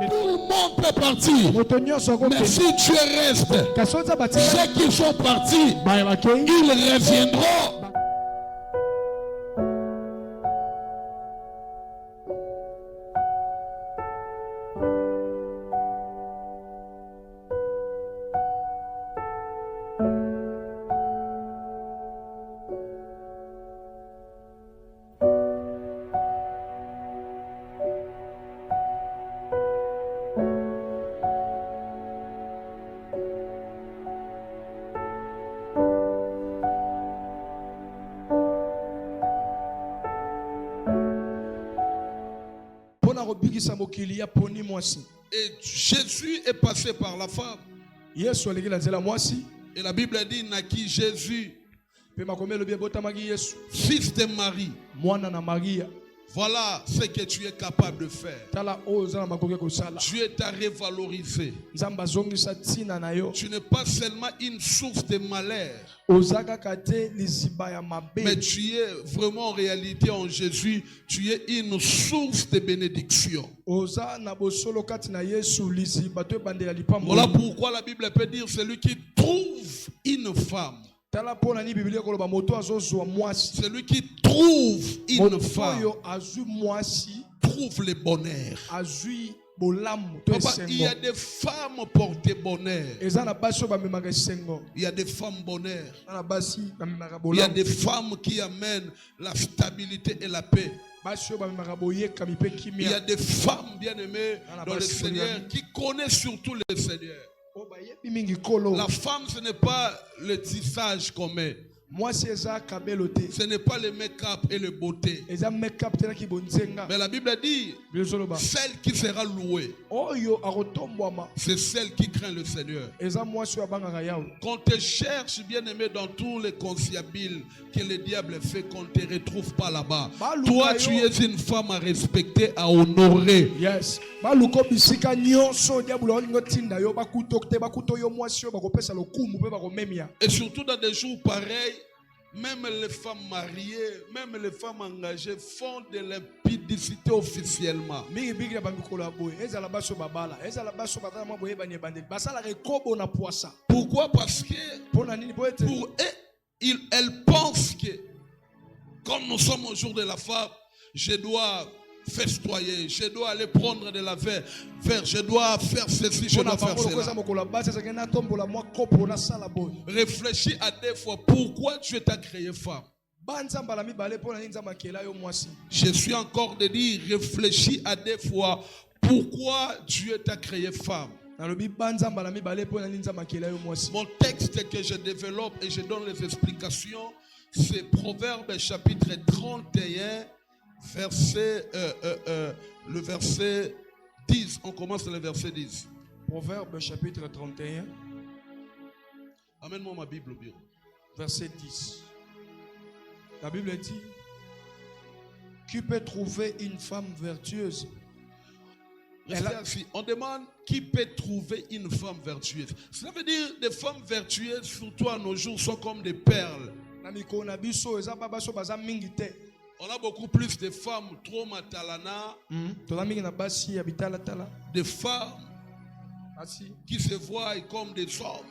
Tout le monde peut partir. Mais si Dieu reste, ceux qui sont partis, ils reviendront. Et Jésus est passé par la femme. Et la Bible dit naquit Jésus, fils de Marie. Voilà ce que tu es capable de faire. Dieu t'a revalorisé. Tu n'es pas seulement une source de malheur, mais tu es vraiment en réalité en Jésus, tu es une source de bénédiction. Voilà pourquoi la Bible peut dire celui qui trouve une femme. Celui qui trouve une femme trouve le bonheur. Papa, il y a des femmes portées bonheur. Il y a des femmes bonheur. Il y a des femmes qui amènent la stabilité et la paix. Il y a des femmes bien-aimées dans le Seigneur qui connaissent surtout le Seigneur. La femme, ce n'est pas le tissage qu'on met. Ce n'est pas le make-up et le beauté. Mais la Bible dit, celle qui sera louée, c'est celle qui craint le Seigneur. Qu'on te cherche, bien-aimé, dans tous les conciliabiles que le diable fait, qu'on ne te retrouve pas là-bas. Toi, tu es une femme à respecter, à honorer. Yes. Et surtout dans des jours pareils, même les femmes mariées, même les femmes engagées font de l'impudicité officiellement. Pourquoi? Parce que pour eux, elles pensent que comme nous sommes au jour de la femme, je dois festoyer, je dois aller prendre de la verre, je dois faire ceci, je dois faire cela. Réfléchis à deux fois pourquoi Dieu t'a créé femme. Je suis encore de dire, réfléchis à deux fois pourquoi Dieu t'a créé femme. Mon texte que je développe et je donne les explications, c'est Proverbe chapitre 31. Le verset 10. On commence le verset 10. Proverbe chapitre 31. Amène-moi ma Bible au bureau. Verset 10. La Bible dit: qui peut trouver une femme vertueuse? On demande qui peut trouver une femme vertueuse. Cela veut dire des femmes vertueuses, surtout à nos jours, sont comme des perles. On a beaucoup plus de femmes trop matalana, des femmes qui se voient comme des hommes.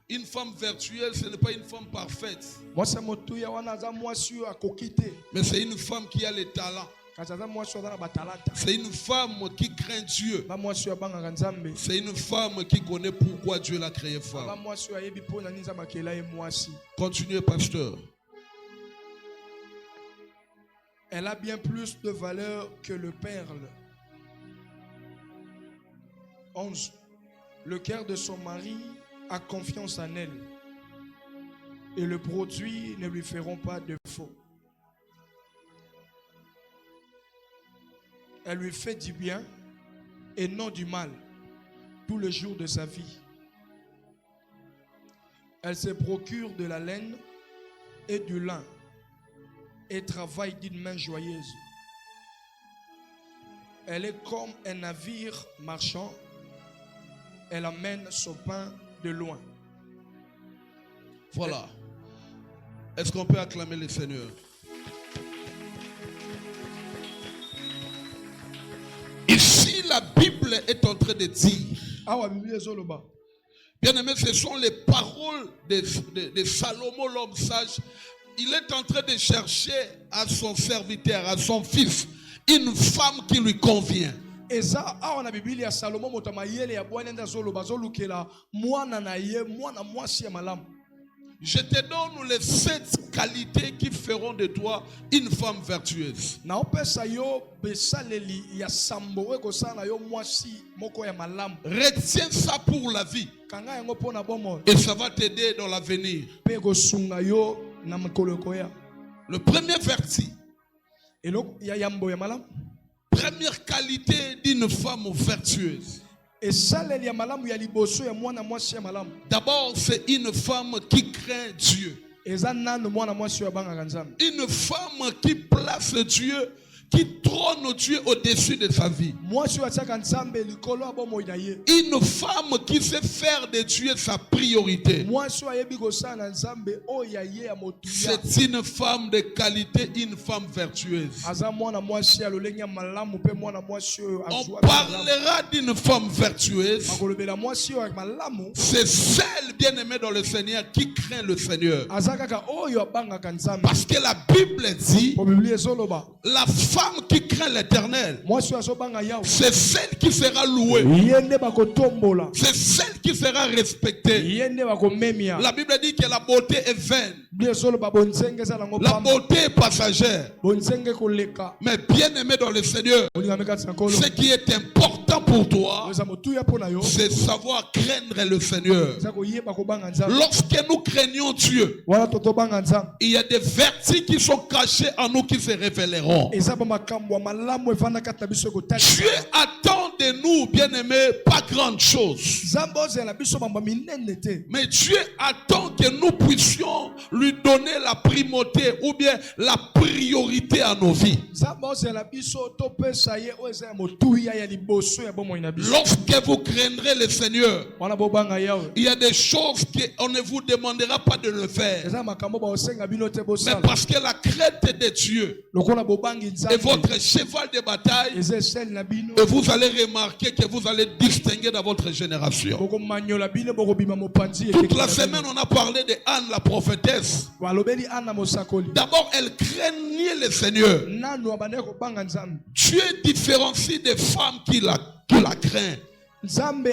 Une femme vertueuse, ce n'est pas une femme parfaite, mais c'est une femme qui a le talent. C'est une femme qui craint Dieu. C'est une femme qui connaît pourquoi Dieu l'a créée femme. Continuez, pasteur. Elle a bien plus de valeur que le perle. 11. Le cœur de son mari a confiance en elle, et le produit ne lui feront pas de défaut. Elle lui fait du bien et non du mal tous les jours de sa vie. Elle se procure de la laine et du lin et travaille d'une main joyeuse. Elle est comme un navire marchand. Elle amène son pain de loin. Voilà. Est-ce qu'on peut acclamer le Seigneur? la Bible est en train de dire, bien aimé, ce sont les paroles de Salomon, l'homme sage. Il est en train de chercher à son serviteur, à son fils, une femme qui lui convient. Je te donne les 7 qualités qui feront de toi une femme vertueuse. Retiens ça pour la vie. Et ça va t'aider dans l'avenir. Le premier verset. Première qualité d'une femme vertueuse. D'abord, c'est une femme qui craint Dieu. Une femme qui place Dieu, qui trône Dieu au-dessus de sa vie. Une femme qui sait faire de Dieu sa priorité. C'est une femme de qualité, une femme vertueuse. On parlera d'une femme vertueuse. C'est celle, bien-aimée dans le Seigneur, qui craint le Seigneur. Parce que la Bible dit, la femme qui craint l'Éternel, c'est celle qui sera louée. C'est celle qui sera respectée. La Bible dit que la beauté est vaine. La beauté est passagère. Mais bien aimé dans le Seigneur, ce qui est important pour toi, c'est savoir craindre le Seigneur. Lorsque nous craignons Dieu, il y a des vertus qui sont cachées en nous qui se révéleront. Dieu attend de nous, bien-aimés, pas grande chose. Mais Dieu attend que nous puissions lui donner la primauté ou bien la priorité à nos vies. Lorsque vous craindrez le Seigneur, il y a des choses qu'on ne vous demandera pas de le faire. Mais parce que la crainte de Dieu est votre cheval de bataille, et vous allez remarquer que vous allez distinguer dans votre génération. Toute la semaine, on a parlé de Anne, la prophétesse. D'abord, elle craignait le Seigneur. Dieu différencie des femmes qui la craignent. Celui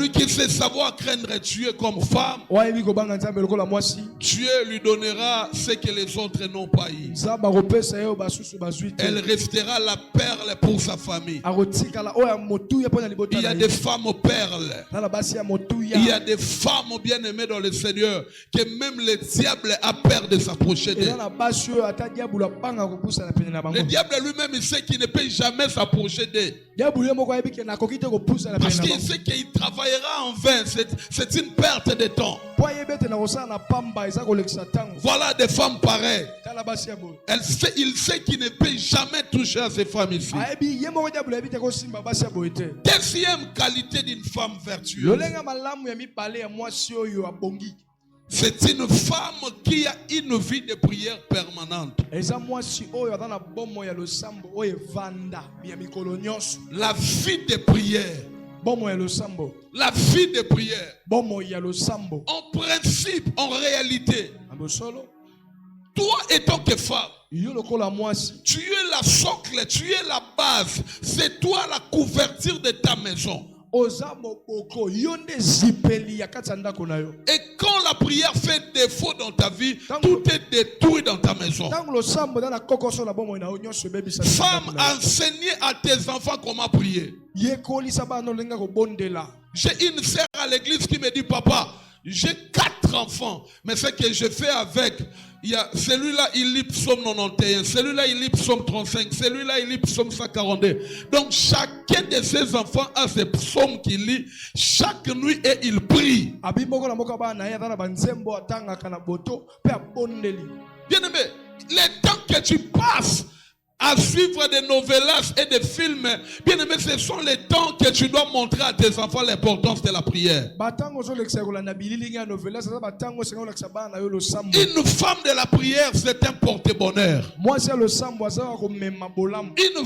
qui sait savoir craindre Dieu comme femme, Dieu lui donnera ce que les autres n'ont pas eu. Elle restera la perle pour sa famille. Il y a des femmes perles. Il y a des femmes bien aimées dans le Seigneur que même le diable a peur de s'approcher d'elles. Le diable lui-même, il sait qu'il ne peut jamais s'approcher d'elle. Parce qu'il sait qu'il travaillera en vain. C'est une perte de temps. Voilà des femmes pareilles. Il sait qu'il ne peut jamais toucher à ces femmes ici. Deuxième qualité d'une femme vertueuse, c'est une femme qui a une vie de prière permanente. La vie de prière. La vie de prière. En principe, en réalité, toi étant que femme, tu es la socle, tu es la base. C'est toi la couverture de ta maison. Et quand la prière fait défaut dans ta vie, tout est détruit dans ta maison. Femme, enseignez à tes enfants comment prier. J'ai une sœur à l'église qui me dit, papa, j'ai 4 enfants, mais ce que je fais avec, il y a celui-là, il lit psaume 91, celui-là, il lit psaume 35, celui-là, il lit psaume 142. Donc, chacun de ces enfants a ses psaumes qu'il lit chaque nuit et il prie. Bien aimé, le temps que tu passes à à suivre des novellas et des films, bien aimé, ce sont les temps que tu dois montrer à tes enfants l'importance de la prière. Une femme de la prière, c'est un porte-bonheur. Une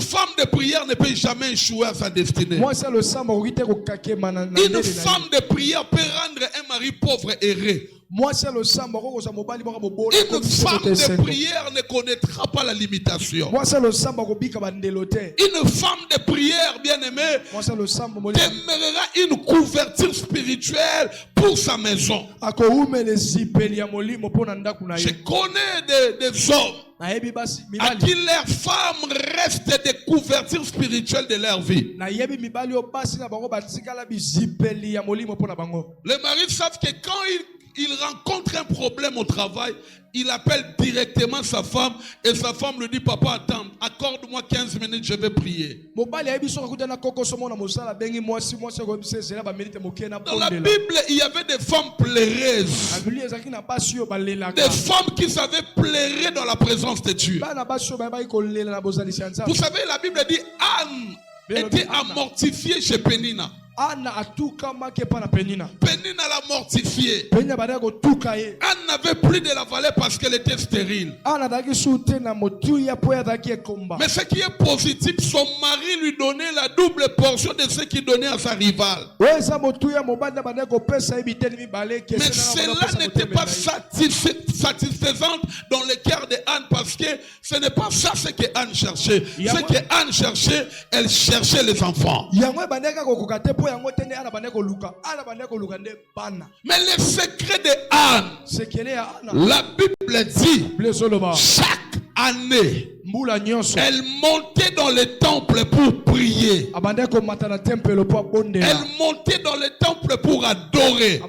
femme de prière ne peut jamais échouer à sa destinée. Une femme de prière peut rendre un mari pauvre erré. Une femme de prière ne connaîtra pas la limitation. Une femme de prière, bien aimée, demeurera une couverture spirituelle pour sa maison. Je connais des hommes à qui leurs femmes restent des couvertures spirituelles de leur vie. Les maris savent que quand il rencontre un problème au travail, il appelle directement sa femme et sa femme lui dit: papa, attends, accorde-moi 15 minutes, je vais prier. Dans la Bible, il y avait des femmes pleureuses, des femmes qui savaient pleurer dans la présence de Dieu. Vous savez, la Bible dit Anne était à mortifier chez Pénina. Pénina l'a mortifiée. Anne n'avait plus de la valeur parce qu'elle était stérile. Mais ce qui est positif, son mari lui donnait la double portion de ce qu'il donnait à sa rivale. Mais cela n'était pas satisfaisant dans le cœur de Anne parce que ce n'est pas ça ce que Anne cherchait. Ce que Anne cherchait, elle cherchait les enfants. Mais le secret de Anne, la Bible dit, chaque année, elle montait dans le temple pour prier. Elle montait dans le temple pour adorer.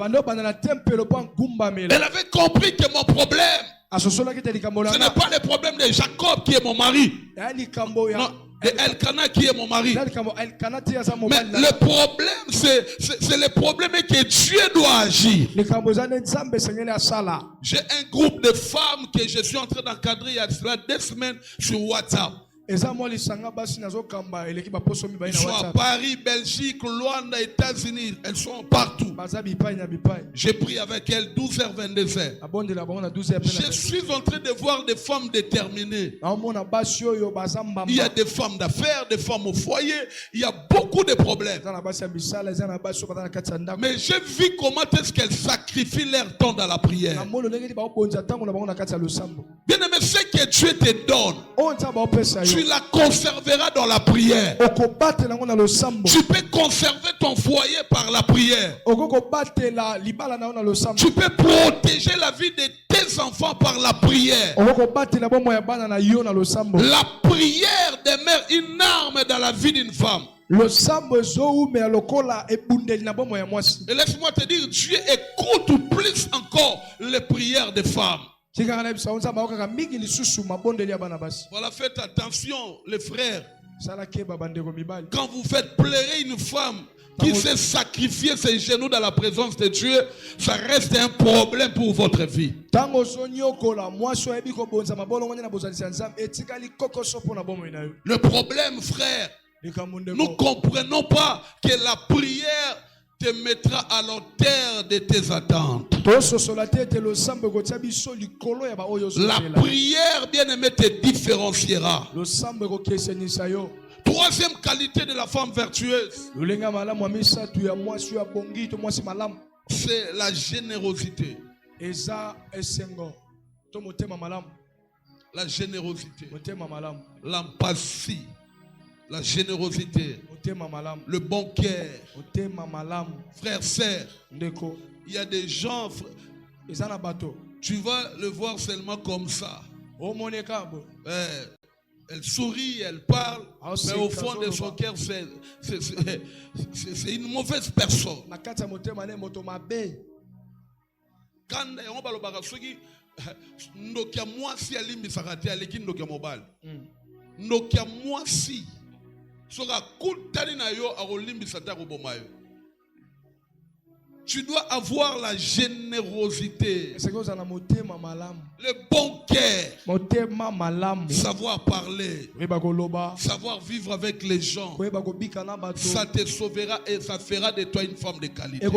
Elle avait compris que mon problème, ce n'est pas le problème de Jacob qui est mon mari. Non. Et Elkana qui est mon mari. Mais le problème, c'est le problème que Dieu doit agir. J'ai un groupe de femmes que je suis en train d'encadrer il y a 2 semaines sur WhatsApp. Ils sont à Paris, Belgique, Luanda, États-Unis. Elles sont partout. J'ai pris avec elles 12h, 22h. Je suis en train de voir des femmes déterminées. Il y a des femmes d'affaires, des femmes au foyer. Il y a beaucoup de problèmes. Mais j'ai vu comment est-ce qu'elles sacrifient leur temps dans la prière. Bien aimé, ce que Dieu te donne, tu la conserveras dans la prière. Tu peux conserver ton foyer par la prière. Tu peux protéger la vie de tes enfants par la prière. La prière demeure une arme dans la vie d'une femme. Et laisse-moi te dire, Dieu écoute plus encore les prières des femmes. Voilà, faites attention, les frères. Quand vous faites pleurer une femme qui s'est sacrifiée ses genoux dans la présence de Dieu, ça reste un problème pour votre vie. Le problème, frère, nous ne comprenons pas que la prière te mettra à l'auteur de tes attentes. La prière, bien-aimée, te différenciera. Troisième qualité de la femme vertueuse, c'est la générosité. La générosité, l'empathie, la générosité, le bon cœur. Frère, sœur, il y a des gens, tu vas le voir seulement comme ça. Elle sourit, elle parle, mais au fond de son cœur, c'est une mauvaise personne. Quand on parle de Sogi, Nokia moi si alimbi sakati aleki Nokia mobile. Nokia moi si sera kutani na yo arolimbi sata ko bomayo. Tu dois avoir la générosité, le bon cœur, savoir parler, savoir vivre avec les gens. Ça te sauvera et ça fera de toi une femme de qualité. Le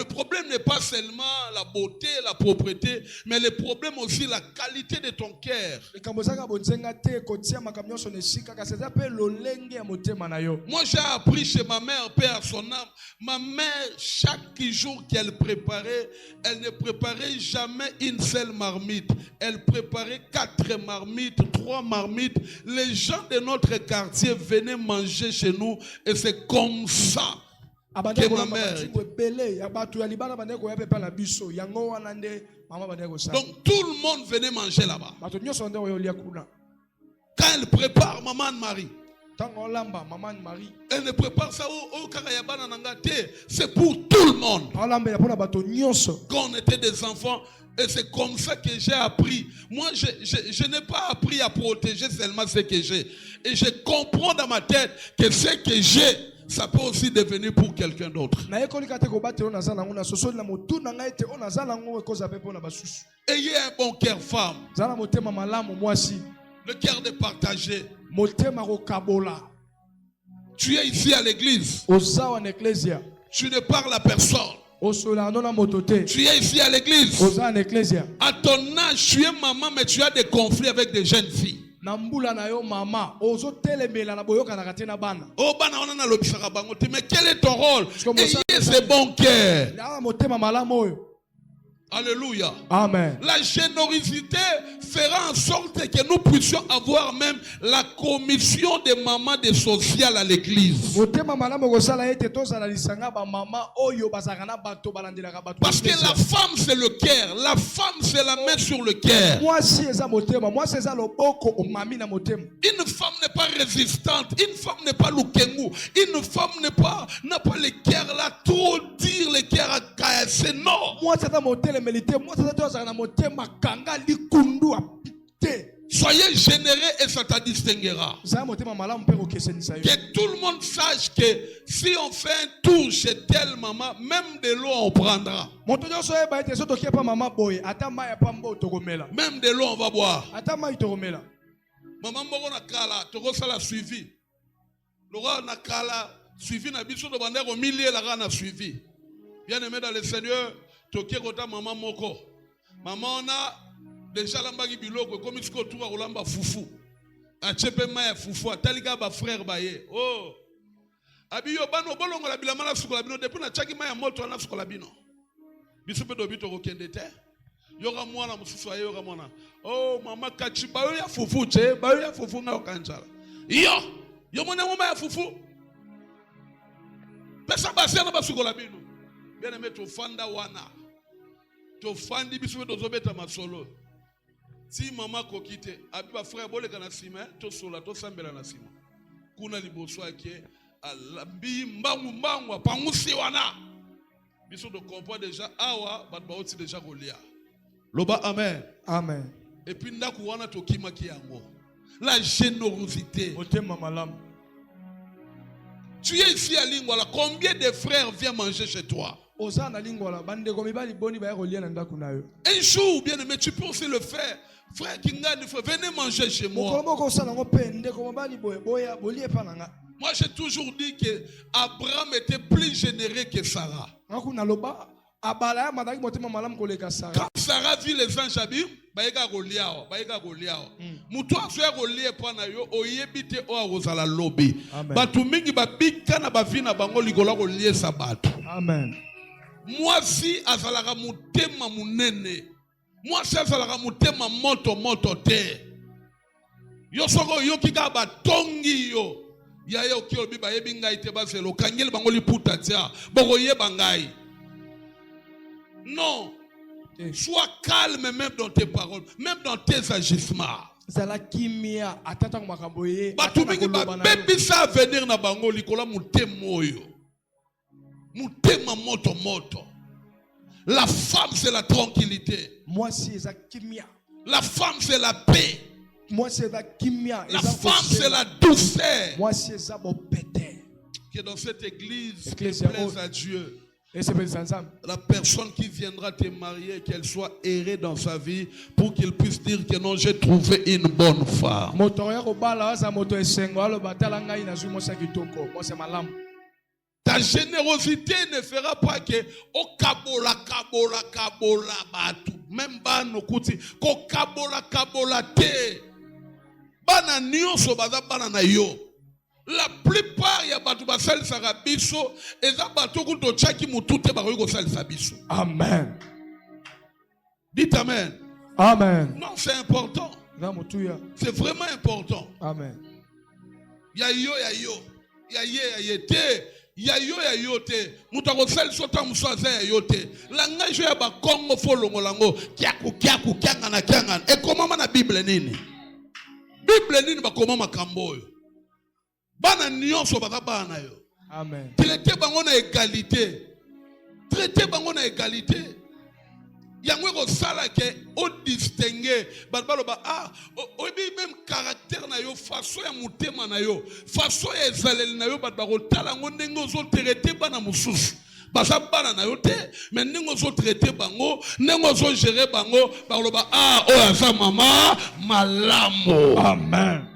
problème n'est pas seulement la beauté, la propreté, mais le problème aussi la qualité de ton cœur. Moi j'ai appris chez ma mère, paix à son âme, ma mère, chaque jour qu'elle préparait, elle ne préparait jamais une seule marmite. Elle préparait 4 marmites, 3 marmites. Les gens de notre quartier venaient manger chez nous et c'est comme ça que ma mère. Donc tout le monde venait manger là-bas. Quand elle prépare, maman Marie, elle ne prépare ça au Karayabana Nangate. C'est pour tout le monde. Quand on était des enfants, et c'est comme ça que j'ai appris. Moi, je n'ai pas appris à protéger seulement ce que j'ai. Et je comprends dans ma tête que ce que j'ai, ça peut aussi devenir pour quelqu'un d'autre. Ayez un bon cœur, femme. Le cœur de partager. Tu es ici à l'église. Tu ne parles à personne. Tu es ici à l'église. À ton âge, tu es maman, mais tu as des conflits avec des jeunes filles. Mais quel est ton rôle? Ayez ce bon cœur. Alléluia. Amen. La générosité fera en sorte que nous puissions avoir même la commission des mamans des sociales à l'église. Parce que la femme c'est le cœur. La femme c'est la main sur le cœur. Une femme n'est pas résistante. Une femme n'est pas loukengu. Une femme n'a pas le cœur là trop dire le cœur à cailler. Non. Soyez généreux et ça te distinguera. Que tout le monde sache que si on fait un tour chez telle maman, même de l'eau on prendra. Même de l'eau on va boire. Maman moko na kala, toko sala suivi. Lora na kala, suivi na biso de bandere au milieu la rana suivi. Bien aimé dans le Seigneur, toki kota maman moko. Maman on a déjà lambaki biloko comme isko tour rolamba fufu. A chepe maya fufu, atalika ba frère baye. Oh. Abiyo bano bolongo la bilama la sukola bino depuis na chaki maya moto na sukola bino. Biso pe dobito ko kende te. Yoga mwana mususu ayo yoga mwana. Oh mama kachi bayo ya fufu che, bayo ya fufu nga okanjala. Yo mwana mama ya fufu. Pesa basi na basukola bino. Bien aimé to fanda wana. To fandi biso pe dozobeta masolo. Si maman kokite, abiba frère boleka na sima, to sola to sambela na sima. Kuna liboso ake alambi mbangu pangusi wana. Biso do comprend déjà awa bat ba oti déjà golia. Loba amen. Amen. Et puis ndaku wana to kimaki yango. La générosité. Tu es ici à Lingwala, combien de frères viennent manger chez toi? Un jour, bien aimé, tu peux aussi le faire. Frère Kinga, venez manger chez moi. Moi, j'ai toujours dit que Abraham était plus généreux que Sarah. Quand Sarah vit les anges abîmes, baïga goliao. Mutoa soya golie pana yo oyebite o arozala lobi. Batu mingi babika na bavina bango ligola golie sabato. Amen. Moi si azalaka mutema munene. Moi si azalaka mutema moto te. Yo soko yo kika batongi yo. Ya yo ki obi bayebi ngai te baselo kangeli bango liputa tia. Boko yeba ngai. Non. Sois calme même dans tes paroles, même dans tes agissements. Batumingi babebisa venir na bango likola mutema oyo. Mutema moto. La femme c'est la tranquillité. Moi c'est la kimia. La femme c'est la paix. Moi c'est la kimia. La femme c'est la douceur. Moi c'est ça mon pété. que dans cette église, qui plaise à Dieu, la personne qui viendra te marier, qu'elle soit errée dans sa vie pour qu'il puisse dire que non, j'ai trouvé une bonne femme. Ta générosité ne fera pas que au kabola batu même bano kuti ko kabola te bana nyonso baza bana na yo. La plupart ya batu basali sarabiso eza batu kuto chaki mutute bakoyi ko sali sabiso. Amen. Dites amen. Amen. Non, c'est important. C'est vraiment important. Amen. Ya yete. Ya te. Mutako sali sota muswaze ya yote. Langage ya ba Kongo folongo lango. Kiaku kyangana. E komama na Bible nini? Bible nini ba komama kamboyo? Bana nyonso baka bana yo. Amen. Traité bango na égalité. Yango ko sala ke o distinguer balbaloba même caractère na yo, façon ya mutema na yo, façon ya ezaleli na yo balbako tala ngo ndenge ozo traité bana mususu. Basa bana na yo te, mais ndenge ozo traité bango, ndenge ozo gérer bango balbaloba oya sa mama malamu. Amen.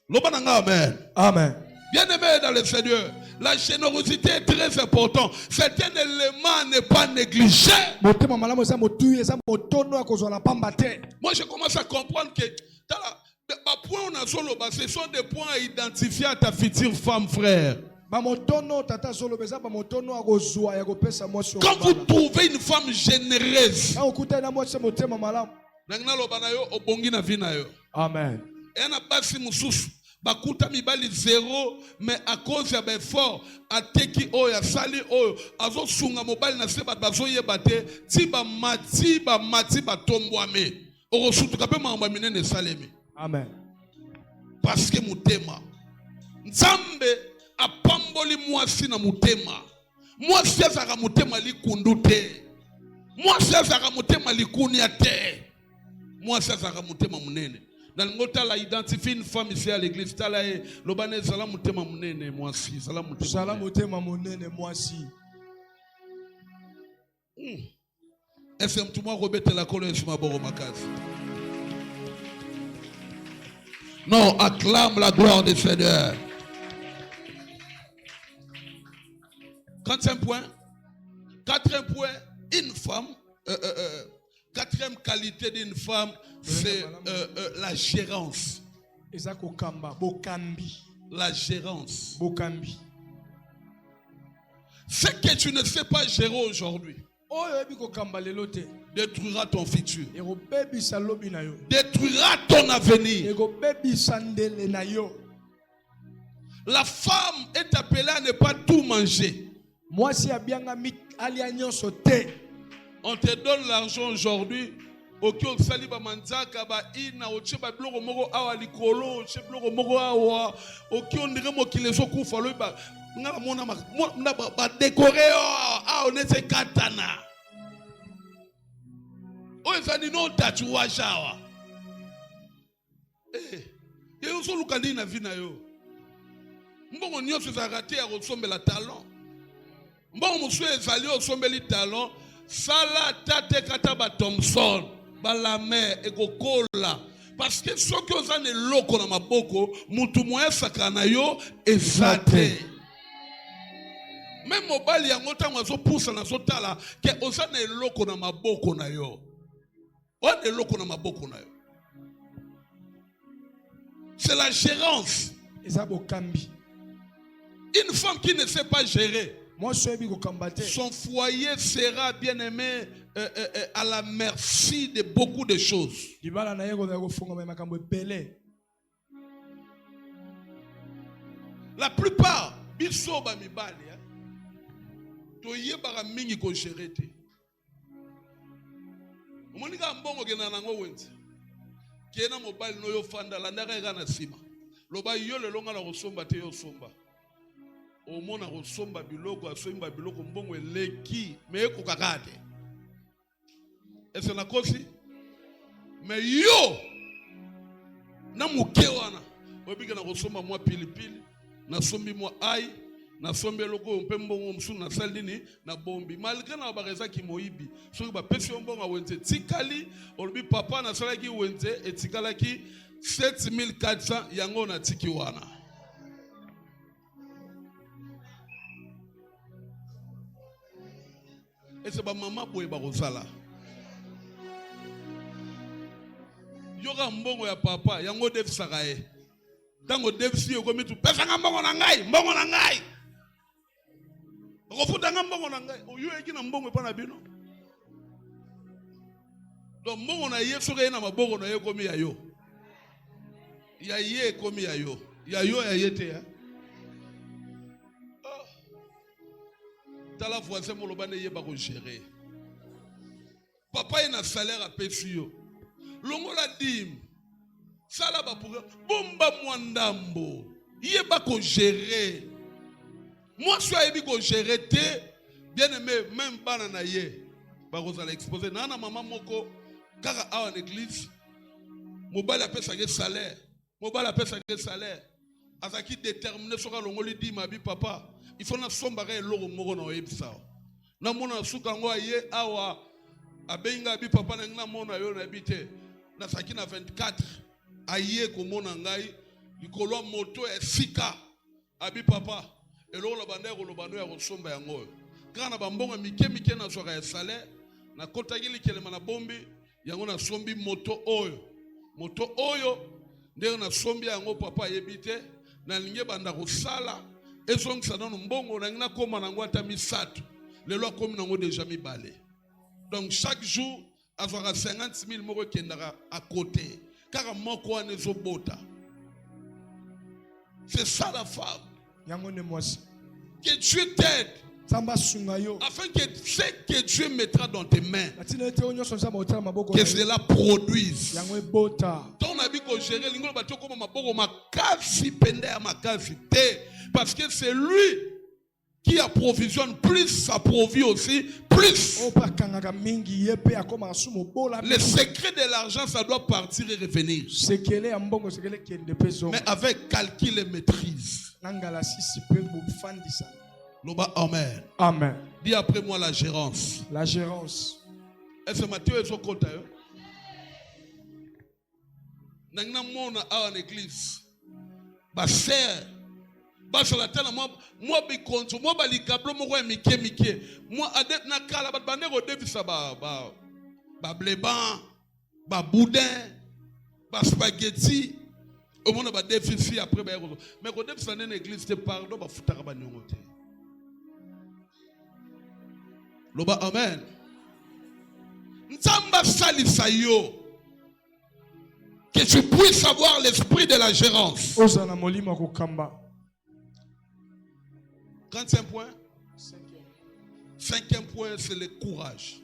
Lobananga amen. Amen. Bien-aimé dans le Seigneur, la générosité est très importante. C'est un élément à ne pas négliger. Moi, je commence à comprendre que ce sont des points à identifier à ta future femme, frère. Quand vous trouvez une femme généreuse, amen. Bakuta mibali zéro, mais à cause ya befort ateki oya sali oyo azo sunga mobali na seba bazo yebate tiba mati batombwame orosutuka pe mamba minene salemi. Amen. Parce que mutema Nzambe apamboli mwasi na mutema. Mwasi azaka mutema likundu te. Mwasi azaka mutema likunia te. Mwasi azaka mutema munene. Dans le mot la identifie une femme ici à l'église. Tala e lobane salam tema munene mwasi. Salam tema munene mwasi. Est-ce que tu m'as rebêté la colère sur ma boro makazi? Non, acclame la gloire du Seigneur. Quatrième point, une femme, quatrième qualité d'une femme, c'est la gérance. La gérance. Ce que tu ne sais pas gérer aujourd'hui détruira ton futur, détruira ton avenir. La femme est appelée à ne pas tout manger. On te donne l'argent aujourd'hui. Okyo saliba manzaka ba ina ocheba bloko moko awa likolo bloko moko awa okyo ndire mokile so kufa lo ba ngala mona ba décorer on est katana o ezani no tatu wa shawa yo so lukandi na vina yo mbongo nyoso za raté ya kosombela talent mbongo musu ezali osombeli talent sala tate kataba Thompson balame ekokola parce que soki ozane loko na maboko mutu moya saka na yo ezate même mobali yango tango azopusa na zotala ke ozane loko na maboko na yo ozane loko na maboko na yo. C'est la gérance. Une femme qui ne sait pas gérer, son foyer sera, bien aimé, à la merci de beaucoup de choses. La plupart, bisoba mibali, toyebaka mingi ko gérer te. Monika mbongo gena nango wenzi. Kena mobali no yo fanda la ndaka ega na sima. Loba yo le longa na kosomba te yo somba. Omona kosomba biloko asomba biloko mbongo eleki me ekokakate. Est-ce na kosi? Mais yo na muke wana obika na kosomba mwa pilipili na sombi moi aïe, na sombi loko mpe mbongo msu na saldini na bombi. Malgré na bareza ki moibi, soki ba pesi mbongo wente tikali, olobi papa na sala ki wente etikala ki 7400 yango na tiki wana. Et c'est ba maman boye ba kozala. Yoga mbongo ya papa yango defisaka ye. Tango defisi yo komi tu pesa nga mbongo na ngai, mbongo na ngai. Rofuta nga mbongo na ngai, oyo eki na mbongo pa na bino. Donc mbongo na ye soka ye na maboko na ye komi ya yo. Ya ye komi ya yo. Ya yo ya ye te ya. Tala voisin moloba ne ye ba ko gérer. Papa ina salaire a pesi yo. Longola dim. Sala ba pour bomba mwandambo. Ye ba ko gérer. Moi je suis ko gérer te bien aimé même bana na ye. Ba ko sala exposer nana maman moko kaka a en église. Mobile a pesa ke salaire. Mobile a pesa ke salaire. Azaki déterminé soka longoli di ma bi papa. Il faut na sombare eloko moko na oyebisa. Na mona suka ngo ye awa abenga bi papa na ngina mona yo na bite. Na saki na 24 aye ko mona ngai likolo moto esika abi papa eloko la bandeko lo bando ya kosomba yango. Kana bambonga mike na soka ya salaire na kotaki likelema na bombi yango na sombi moto oyo. Moto oyo ndenge na sombi yango papa yebite na linge banda kosala. Et son ça donne mbongo na ngina koma na ngwata misatu lelo komi nango déjà mibale. Donc chaque jour avoir 50 000 moko kendaka à côté car moko wana ezobota. C'est ça la femme. Yango ne mwasi. Que Dieu t'aide afin que ce que Dieu mettra dans tes mains, que cela produise. Ton habit qu'on gère, l'ingolo bateau comme ma bogo ma kasi pende à ma kasi te, parce que c'est lui qui approvisionne plus, ça provient aussi plus. Le secret de l'argent, ça doit partir et revenir. Mais avec calcul et maîtrise. Amen. Amen. Dis après moi la gérance. La gérance. Est-ce que Matthieu est au côté? Nangna mona a en église. Ba sœur. Ba sur la terre moi bi konto moi ba likablo mo ko mike. Moi adet na kala ba bande ko devisa ba bleban, ba boudin, ba spaghetti. Au monde ba déficit après ba ko. Mais ko devisa na église te pardon ba futaka ba nyongote. Loba amen. Nzamba salisa yo. Que tu puisses avoir l'esprit de la gérance. 35 points. Cinquième point, c'est le courage.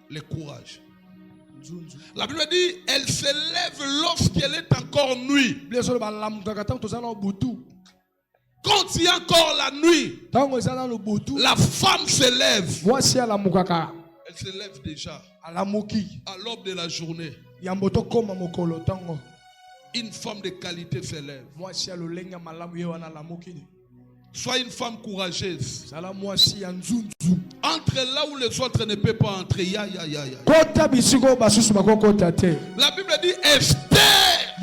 Le courage. La Bible dit, elle se lève lorsqu'elle est encore nuit. Quand il y a encore la nuit, la femme se lève. Elle se lève déjà à l'aube de la journée. Une femme de qualité se lève. Sois une femme courageuse. Entre là où les autres ne peuvent pas entrer. La Bible dit Esther.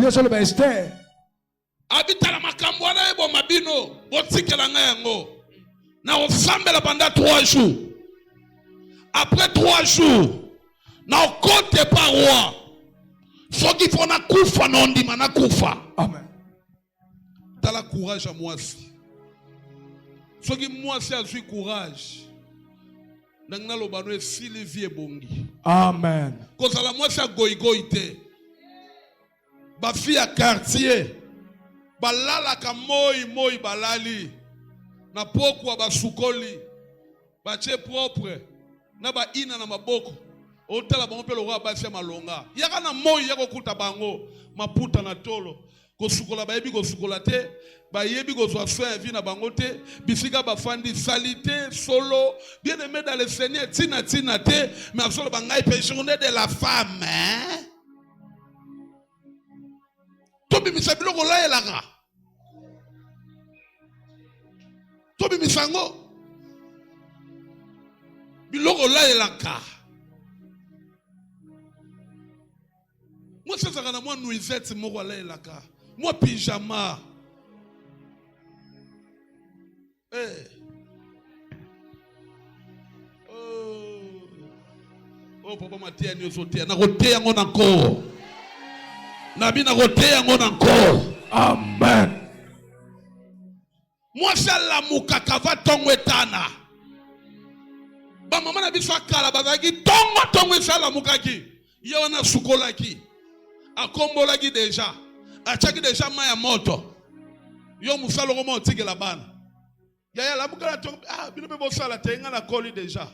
Habitala makambwana ebo mabino botikela ngayango na osambela pendant 3 jours. Après 3 jours na okote pa roi soki fona kufa na ndima na kufa. Amen. Tala courage à mwasi. Soki mwasi azui courage nangna lobano esili vie bongi. Amen. Kozala mwasi agoigoi te. Ba fille à quartier balala ka moi balali na pokwa basukoli bache propre na ba ina na maboko otala bango pe lo roi basi malonga yaka na moi yako kuta bango maputa na tolo ko sukola ba yebi ko sukola te ba yebi ko so soin vie na bango te bisika ba fandi salité solo bien aimé dans le Seigneur tina te mais absolument bangai pe journée de la femme hein? tobimisa biloko layelaka tobimisango biloko layelaka moi sezaka na mwa nuisette moko alayelaka mwa pyjama oh papa matia nyonso te na koteya yango na nkoro nabi na koteya yango na nkoro amen mwasi alamukaka va ntongo etana bamama na biso akala bazalaki ntongo esalamukaki ye wana asukolaki akombolaki deja atiaki deja mai ya moto yo mosala okomo otikela bana yaya alamukala ntongo bino mpe bosala te nga nakoli deja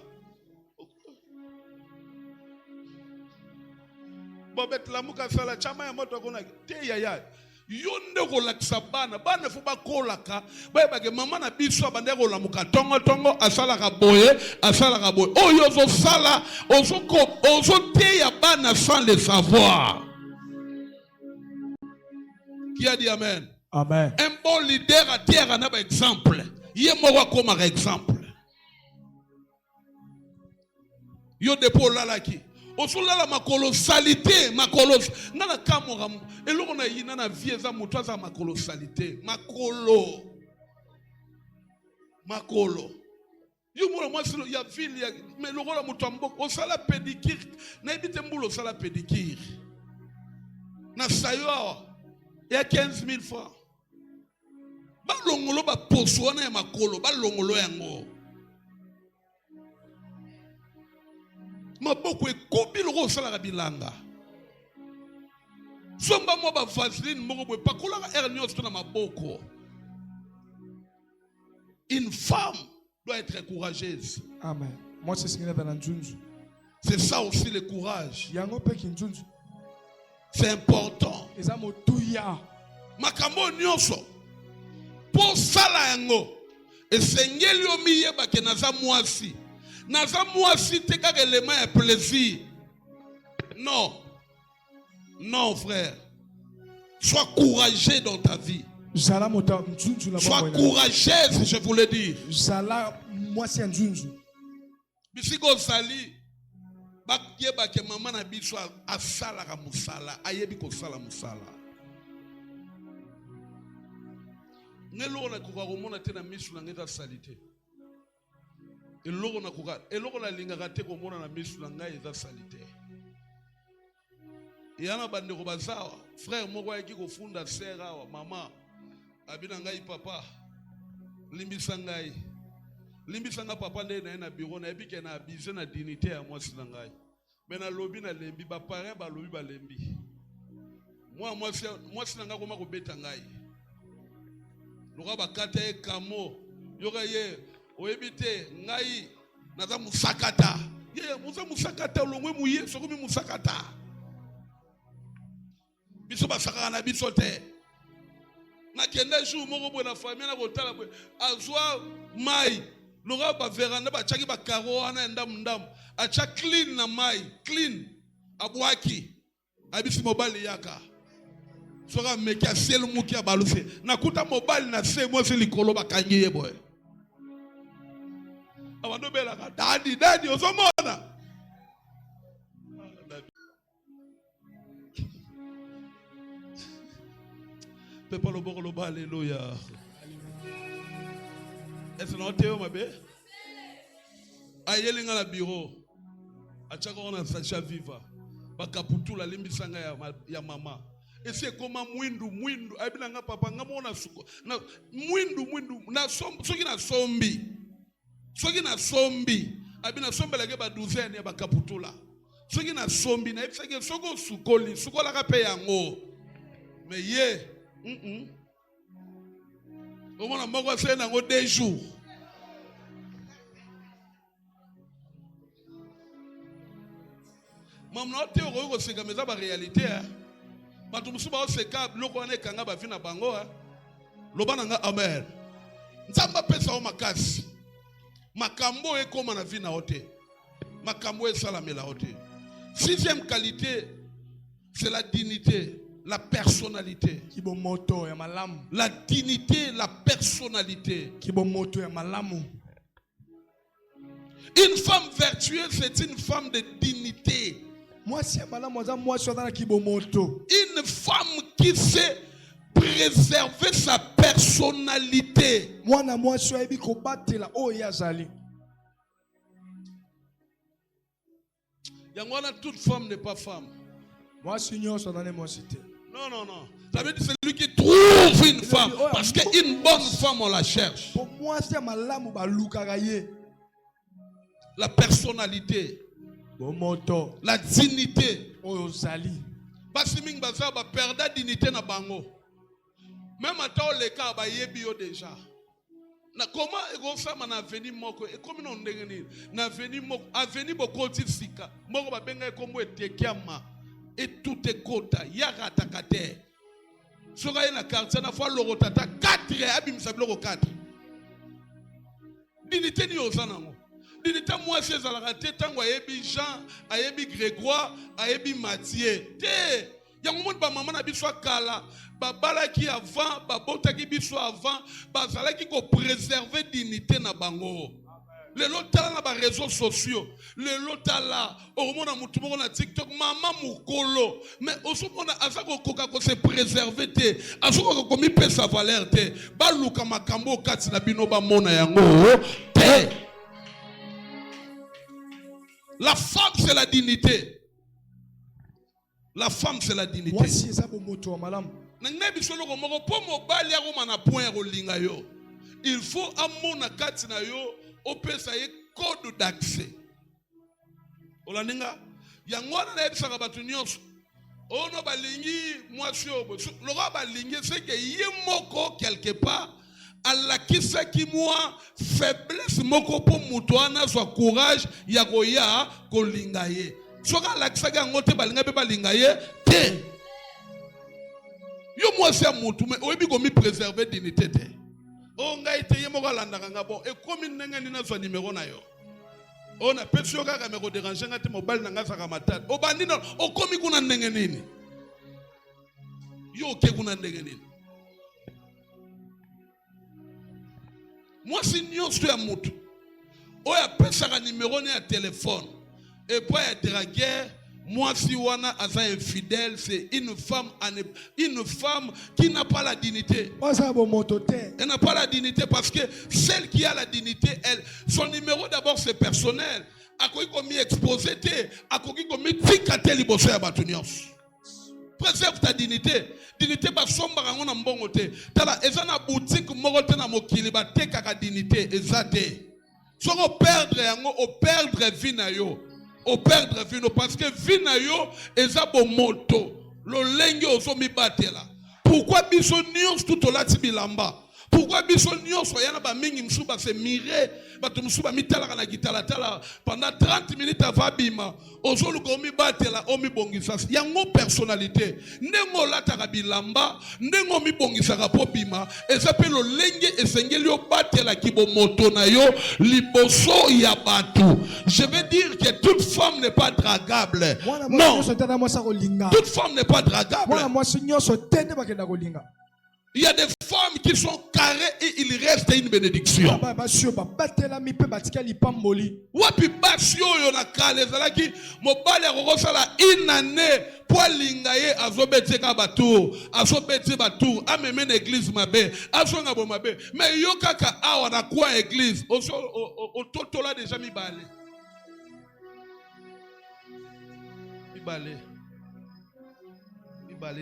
bobetelamuka sala chama ya moto akona te yaya yo nde kolakisa bana fo bakolaka bayebake mama na biso abande kolamuka tongo asalaka boye oyo ozosala ozoteya bana sans le savoir. Qui a dit amen? Amen. Un bon leader à terre en a un exemple. Yé moko comme un exemple. Yo depo lalaki. Osolala makolosalité, nana kamora eloko na yina na vie za mutu za makolosalité, makolo. Yo mona moi ya ville ya mais loko la mutu amboko osala pédicure, na ebite mbulo osala pédicure. Na sayo ya 15,000 francs. Ba longolo ba poso na makolo, ba longolo yango. Maboko ekobi loko osala bilanga. Somba mo ba vaseline moko boye pakola hernios na maboko. Une femme doit être courageuse. Amen. Moi c'est ce qu'il y a dans Njunju. C'est ça aussi le courage. Yango pe ki Njunju. C'est important. Eza motuya. Makambo nyonso. Po sala yango. Esengeli omiyeba ke naza mwasi. Naza mwasi te kaka élément ya plaisir. Non. Non, frère. Sois courageux dans ta vie. Sois courageuse, je voulais dire. Bisiko sali. Bakiyeba ke mama na biso asala ka musala, ayebi ko sala musala. Ngelo na kuka komona te na misu na ngeta salite. Eloko na lingaka te komona na misu na ngai eza salite. Yana bandeko bazawa, frère moko ayaki kofunda sœur awa, mama abina ngai papa. Limbisa ngai. Limbisa nga papa nde na bureau na ebike na abise na dignité ya mwasi na ngai. Mais na lobi na lembi ba parents ba lobi ba lembi. Mwasi na nga koma ko beta ngai. Loka ba kata e kamo, yoka ye oebite ngai naza musakata. Ye muza musakata longwe muye sokomi musakata. Biso basaka na biso te. Na kenda jour moko bo na famille na kotala bo azwa mai. Loka ba veranda ba chaki ba karo ana ndam. Acha clean na mai, clean. Abwaki. Abisi mobali yaka. Soka meki aselu muki abaluse. Nakuta mobali na se mo se likolo bakangiye boy. Abando bela ka daddy osomona. Pepa lo boko lo ba alléluia. Est-ce non teo mabe? Ayeli nga na bureau. Achaka ona sacha viva. Bakaputula limbisanga ya mama. Ese koma mwindu abina nga papa nga mona suko. Na mwindu na soki na sombi. Abina sombe lage ba douzaine ya bakaputula. Soki na sombi na ebisake soko sukola ka pe yango. Mais ye Omona moko se na ngo 2 jours. Mamna te ko seka meza ba réalité hein. Batu musuba o seka loko na kanga ba vina bango hein. Lobana nga amen. Nzamba pesa o makasi. Makambo e koma na vina ote. Makambo e salamela ote. 6e qualité, c'est la dignité. la personnalité. La dignité, la personnalité. Une femme vertueuse, c'est une femme de dignité. Une femme qui sait préserver sa personnalité. Toute femme n'est pas femme. Non, non, non. Ça veut dire celui qui trouve une femme. Parce qu'une bonne femme, on la cherche. La personnalité. La dignité. Parce que baza ba perda dignité na bango. Même attends les cas ba yebio déjà. Na comment ego femme na avenir moko et comme non ndengeni na avenir moko avenir boko tisika moko ba benga kombo etekiama et tout est kota yaka takate. Soka na quartier na fois lorotata 4 abim sabloko 4. Dignité ni ozanango. Dignité moi c'est à la raté tango ayebi Jean, ayebi Grégoire, ayebi Mathieu. Té ya monde ba maman na biso kala, ba balaki avant, ba botaki biso avant, ba zalaki ko préserver dignité na bango. Le lotala na ba réseaux sociaux, le lotala au mona mutu moko na TikTok maman mukolo, mais au mona azako koka ko se préserver té, azako ko mi pesa valeur té, ba luka makambo kati na bino ba mona yango té. La femme, c'est la dignité. La femme, c'est la dignité. Il faut un code d'accès. Quelque part. Allah qui sait qui moi faiblesse moko po mutuana soit courage ya goya kolingaye soka la kisaka ngote balinga be balingaye te yo moi c'est mutu mais oyebi ko mi préserver dignité te o ngai te yemo kalandaka ngabo e komi ndenga ni na so numéro na yo on a pesi yo kaka me ko déranger ngate mobile na ngasa ka matata o bandi no o komi kuna ndenge nini yo ke kuna ndenge nini. Moi, si nous sommes mout, on a pensé à un numéro de téléphone. Et puis, il y a des guerres. Moi, si on a un infidèle, c'est une femme qui n'a pas la dignité. Elle n'a pas la dignité parce que celle qui a la dignité, elle, son numéro d'abord c'est personnel. À quoi il est exposé, à quoi il est ticcaté, il bosse à Batunios. Préserve ta dignité. Dignité ba somba rango na mbongo te. Tala eza na boutique moko te na mokili ba te kaka dignité eza te. Soko perdre yango o perdre vie na yo. O perdre vie no parce que vie na yo eza bo moto. Lo lenge ozo mi batela. Pourquoi biso nyons tout olati bilamba? Pourquoi biso nyons yana ba mingi msuba se mire bato msuba mitala kana gitala tala pendant 30 minutes avant bima ozo luko mi batela o mi bongisa yango personnalité ndengo lataka bilamba ndengo mi bongisa ka po bima ezapelo lenge esengeli o batela kibo moto na yo liboso ya bato. Je veux dire que toute femme n'est pas dragable. Non, toute femme n'est pas dragable. Il y a des femmes qui sont carrées et il reste une bénédiction. Wapi basio yo na kale zalaki mobali akokosala une année po lingaye azobetse ka batour azobetse batour ameme na église mabe azonga bo mabe mais yo kaka awa na kwa église ototola déjà mibale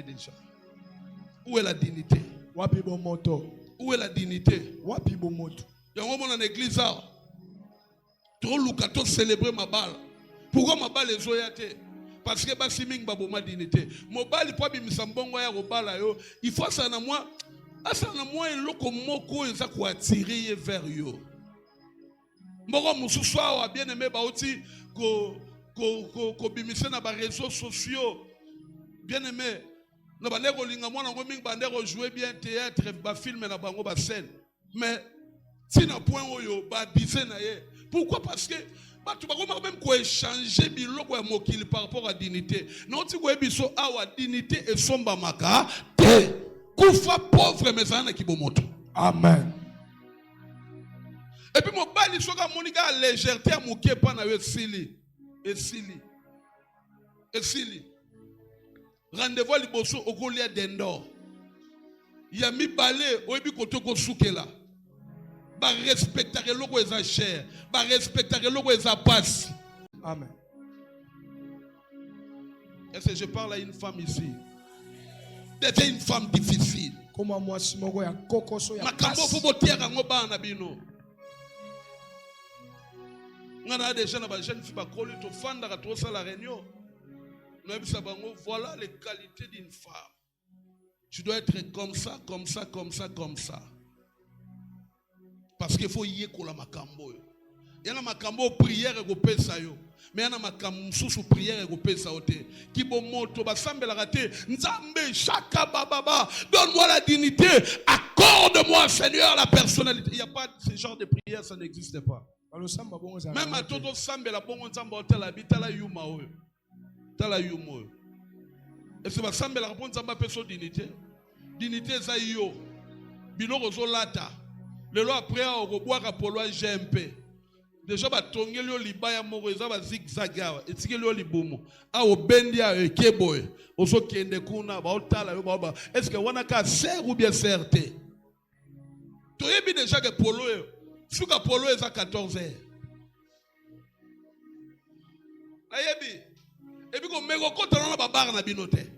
déjà. Où est la dignité? Où est la dignité? Yango mona na église awa. To luka to célébrer ma balle. Pourquoi ma balle ezoya te? Parce que basi mingi baboma dignité. Mobali po bimisa mbongo ya robala yo, il faut ça na moi. Asa na moi eloko moko eza ko attirer vers yo. Mboko mususu awa bien aimé ba oti ko bimisa na ba réseaux sociaux. Bien aimé na bandeko linga mwana ngo mingi bandeko jouer bien théâtre ba film na bango ba scène mais si na point oyo ba biser na ye. Pourquoi? Parce que Tu vas même quoi échanger biloko ya mokili par rapport à dignité. Non tu vois biso awa dignité et somba maka te kufa pauvre mais ana kibomoto. Amen. Et puis mon bali soka monika légèreté moké pa na yo sili. Esili. Rendez-vous liboso okolia dendo. Ya mi balé oyebi kotoko sukela. Ba respecter loko eza cher, ba respecter loko eza passe. Amen. Est-ce que je parle à une femme ici? C'était une femme difficile. Comment moi si moko ya kokoso ya makambo fo botiaka ngo bana bino. Ngana déjà na ba jeune fille ba koli to fanda ka to sala réunion. Noebisa bango voilà les qualités d'une femme. Tu dois être comme ça, comme ça, comme ça, comme ça. Parce qu'il faut y aller la makambo. Il y a makambo prière et pesa yo. Mais il y a makambo sous prière et pesa ote. Qui bon moto ba sambela raté. Nzambe chaka baba. Donne-moi la dignité. Accorde-moi Seigneur la personnalité. Il n'y a pas ce genre de prière, ça n'existe pas. Même à todo sambela bongo nzamba hotel habita la yuma oyo. Tala yuma oyo. Et c'est ba sambela répond nzamba peso dignité. Dignité za yo. Biloko zo lata. Le loi après au boire à polo GMP. Déjà ba tongeli yo libaya moko eza ba zigzaga etikeli yo libumu. A o bendia ekeboy. Ozo kende kuna ba otala yo ba. Est-ce que wana ka ser ou bien certé? To yebi déjà que polo yo. Suka polo eza 14 heures. La yebi. Et puis ko meko kota na ba bar na binote.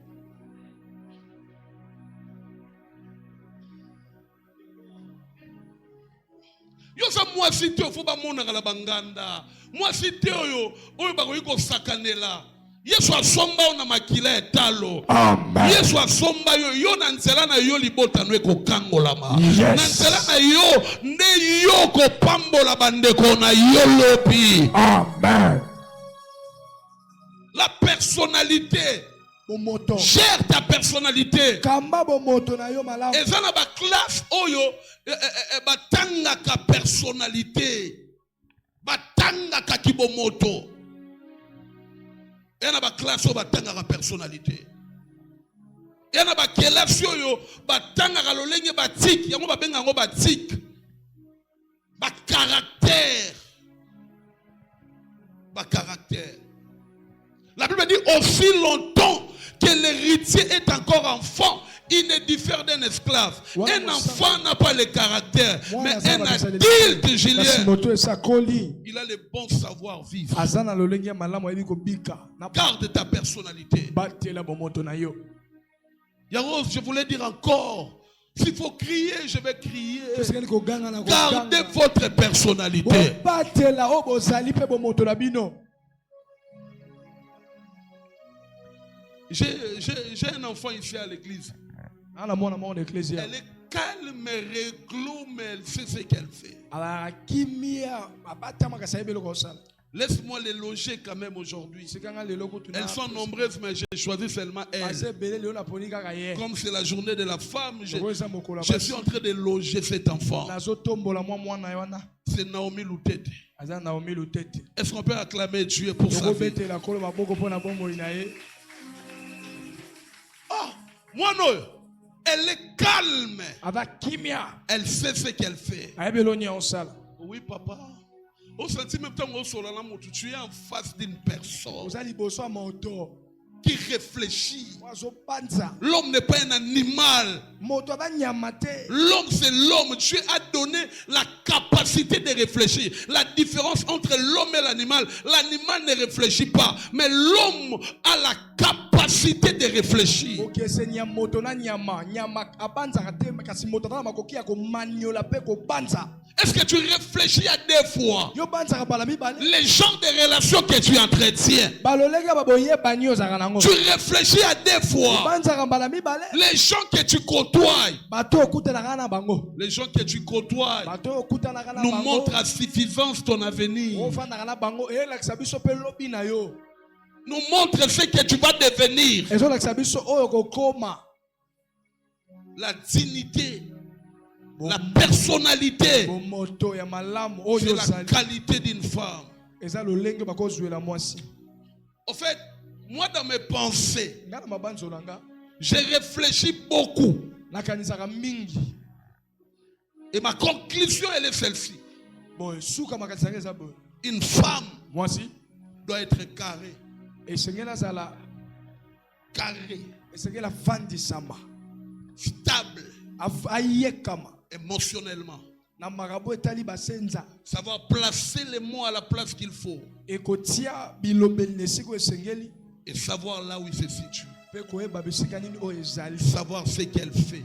Yo sa moi cité faut ba mona la banganda. Moi cité oyo ba ko sakanela. Yesu asomba na makila etalo. Amen. Yesu asomba yo na nzela na yo libota no ko kangolama. Na nzela na yo nde yo ko pambola bandeko na yo lopi. Amen. La personnalité. Gère ta personnalité. Et ça na ba classe oyo batanga ka personnalité. Batanga ka kibomoto. Et na ba classe oyo batanga ka personnalité. Et na ba classe oyo batanga ka lolenge batik, yango ba benga ngo batik. Ba caractère. Ba caractère. La Bible dit aussi longtemps que l'héritier est encore enfant, il ne diffère d'un esclave. Un enfant n'a pas le caractère, mais un adulte, Julien, il a le bon savoir-vivre. Garde ta personnalité. Yaros, je voulais dire encore, s'il faut crier, je vais crier. Gardez votre personnalité. J'ai un enfant ici à l'église. Elle est calme, réglou, mais elle sait ce qu'elle fait. Laisse-moi les loger quand même aujourd'hui. Elles sont nombreuses, mais j'ai choisi seulement elles. Comme c'est la journée de la femme, je suis en train de loger cet enfant. C'est Naomi Loutete. Est-ce qu'on peut acclamer Dieu pour sa vie? Moi non, elle est calme. Elle sait ce qu'elle fait. Oui, papa. Au sentiment que tu es en face d'une personne qui réfléchit. L'homme n'est pas un animal. L'homme, c'est l'homme. Dieu a donné la capacité de réfléchir. La différence entre l'homme et l'animal, l'animal ne réfléchit pas, mais l'homme a la capacité de réfléchir. Est-ce que tu réfléchis à deux fois les genres de relations que tu entretiens? Tu réfléchis à deux fois les gens que tu côtoies. Les gens que tu côtoies nous montrent à suffisance ton avenir. Nous montrent ce que tu vas devenir. La dignité, la personnalité, c'est la qualité d'une femme. En fait, moi dans mes pensées, j'ai réfléchi beaucoup. Et ma conclusion, elle est celle-ci. Une femme doit être carrée. Carrée. Stable. Émotionnellement. Savoir placer les mots à la place qu'il faut. Et savoir là où il se situe. Savoir ce qu'elle fait.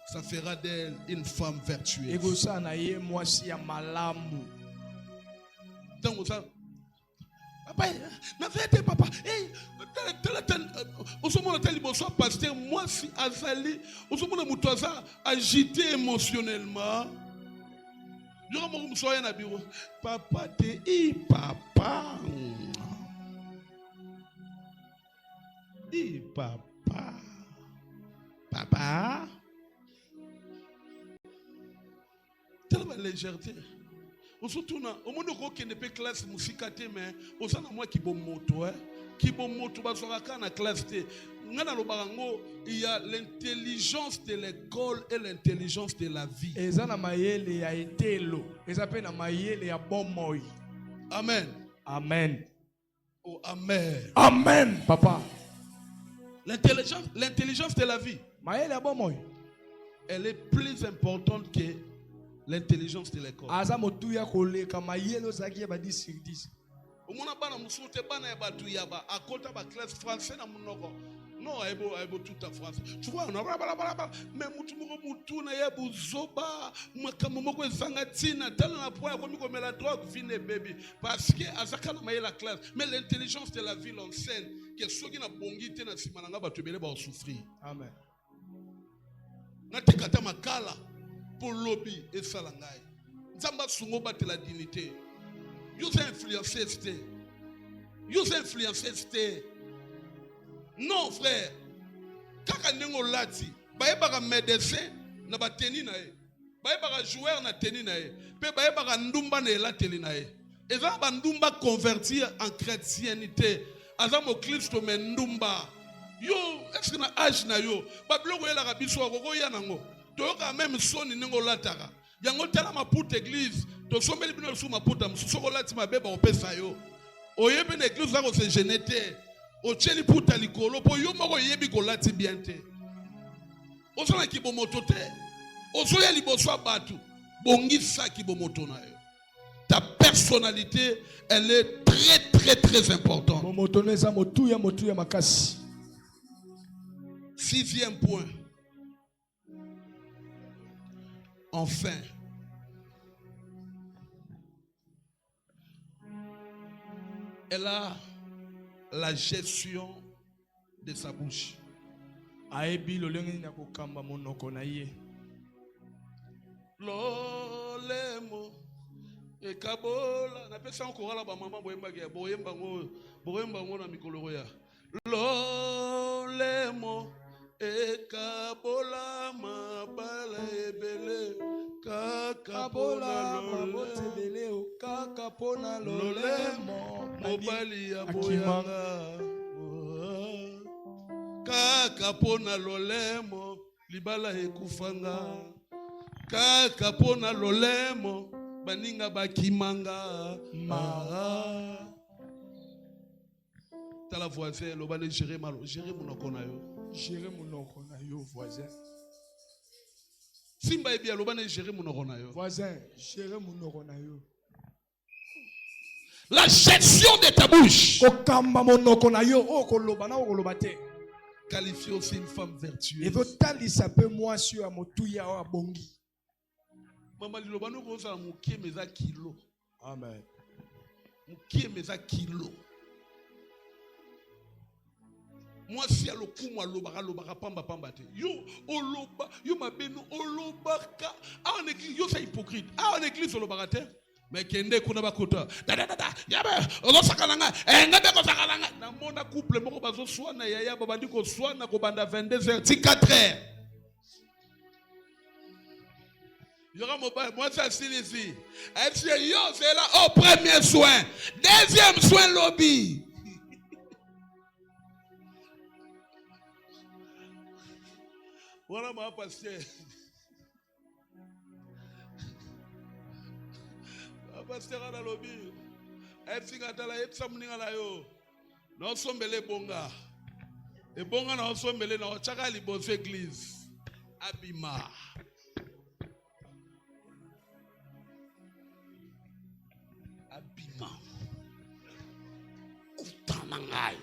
Ça fera d'elle une femme vertueuse. Donc, papa, papa, pasteur, moi si Azali, agité émotionnellement. Papa, papa. Papa. Papa. Tellement légèreté. Surtout au monde qui ne peut classe musique mais au sein de moi qui bon moto qui bon moto basora na classe ngana lo barango il y a l'intelligence de l'école et l'intelligence de la vie. Ezana mayele ya etelo ezape na mayele ya bomoy. Amen. Amen. Oh amen. Amen papa. L'intelligence de la vie. Mayele ya bomoy. Elle est plus importante que l'intelligence de l'école. Omona bana musute bana ya batu yaba akota ba classe français na munoko. Non, ebo tout en France. Tu vois, on a mais mutu na ya buzoba makamoko ezangatina tala na point comme comme la drogue vine baby parce que azaka na la classe. Mais l'intelligence de la vie l'enseigne que soki na bongite na simananga batu bele ba souffrir. Amen. Na tekata makala pour lobby et salangai. Nzamba sungo bate la dignité. Vous influencez. Vous influencez. Non frère. Kaka nengo lati. Baye baka médecin na ba teni na e. Baye baka joueur na teni na e. Pe baye baka ndumba na la teni na e. Eza ba ndumba convertir en chrétienté. Azamo Christo me ndumba. Yo, est-ce que na âge na yo? Ba bloko yela kabiso akoko ya nango. Toyoka même soni nengo lataka. Yango tala maputa église. To sombeli bino su maputa msoko lati mabeba opesa yo. Oyebe na église zako se genete. Ocheli puta likolo po yo moko yebi ko lati bien te. Osana kibomoto te. Ozoya liboso abatu. Bongisa kibomoto na yo. Ta personnalité, elle est très très très importante. Sixième point. Enfin, elle a la gestion de sa bouche. Lolemo ekabola na pesa encore la ba maman boyemba ke boyemba ngo na mikolo ya lolemo ekabola mabala ebele kakabola mabotebele o kakapona lolemo mobali ya boyanga kakapona lolemo libala ekufanga kakapona lolemo baninga bakimanga tala voisin lobale gérer malo gérer monoko na yo. Gérer monoko na yo voisin. Simba ebi lobane gérer monoko na yo. Voisin, gérer monoko na yo. La gestion de ta bouche. Kokamba monoko na yo okoloba na okolobate. Qualifie aussi une femme vertueuse. Et tali ça peut moi sur amotuya o abongi. Maman lobano ko za mukie meza kilo. Amen. Mukie meza kilo. Moi si alokumu alobaka pamba te. Yo oloba, yo mabeno olobaka. En église yo c'est hypocrite. En église olobaka te. Mais kende kuna bakota. Da. Yabe, ozo sakalanga. Ngabe ko sakalanga. Na mona couple moko bazo swana yaya babandi ko swana ko banda 22h 4h. Il y aura mobile. Moi, ça, c'est ici. C'est là. Oh, premier soin. Deuxième soin, lobby. Voilà ma pasteur. Ma pasteur à la lobby. Non, sombele bonga. Et bonga na sombele na chaka liboso église. Abima. Abima. Kutana ngai.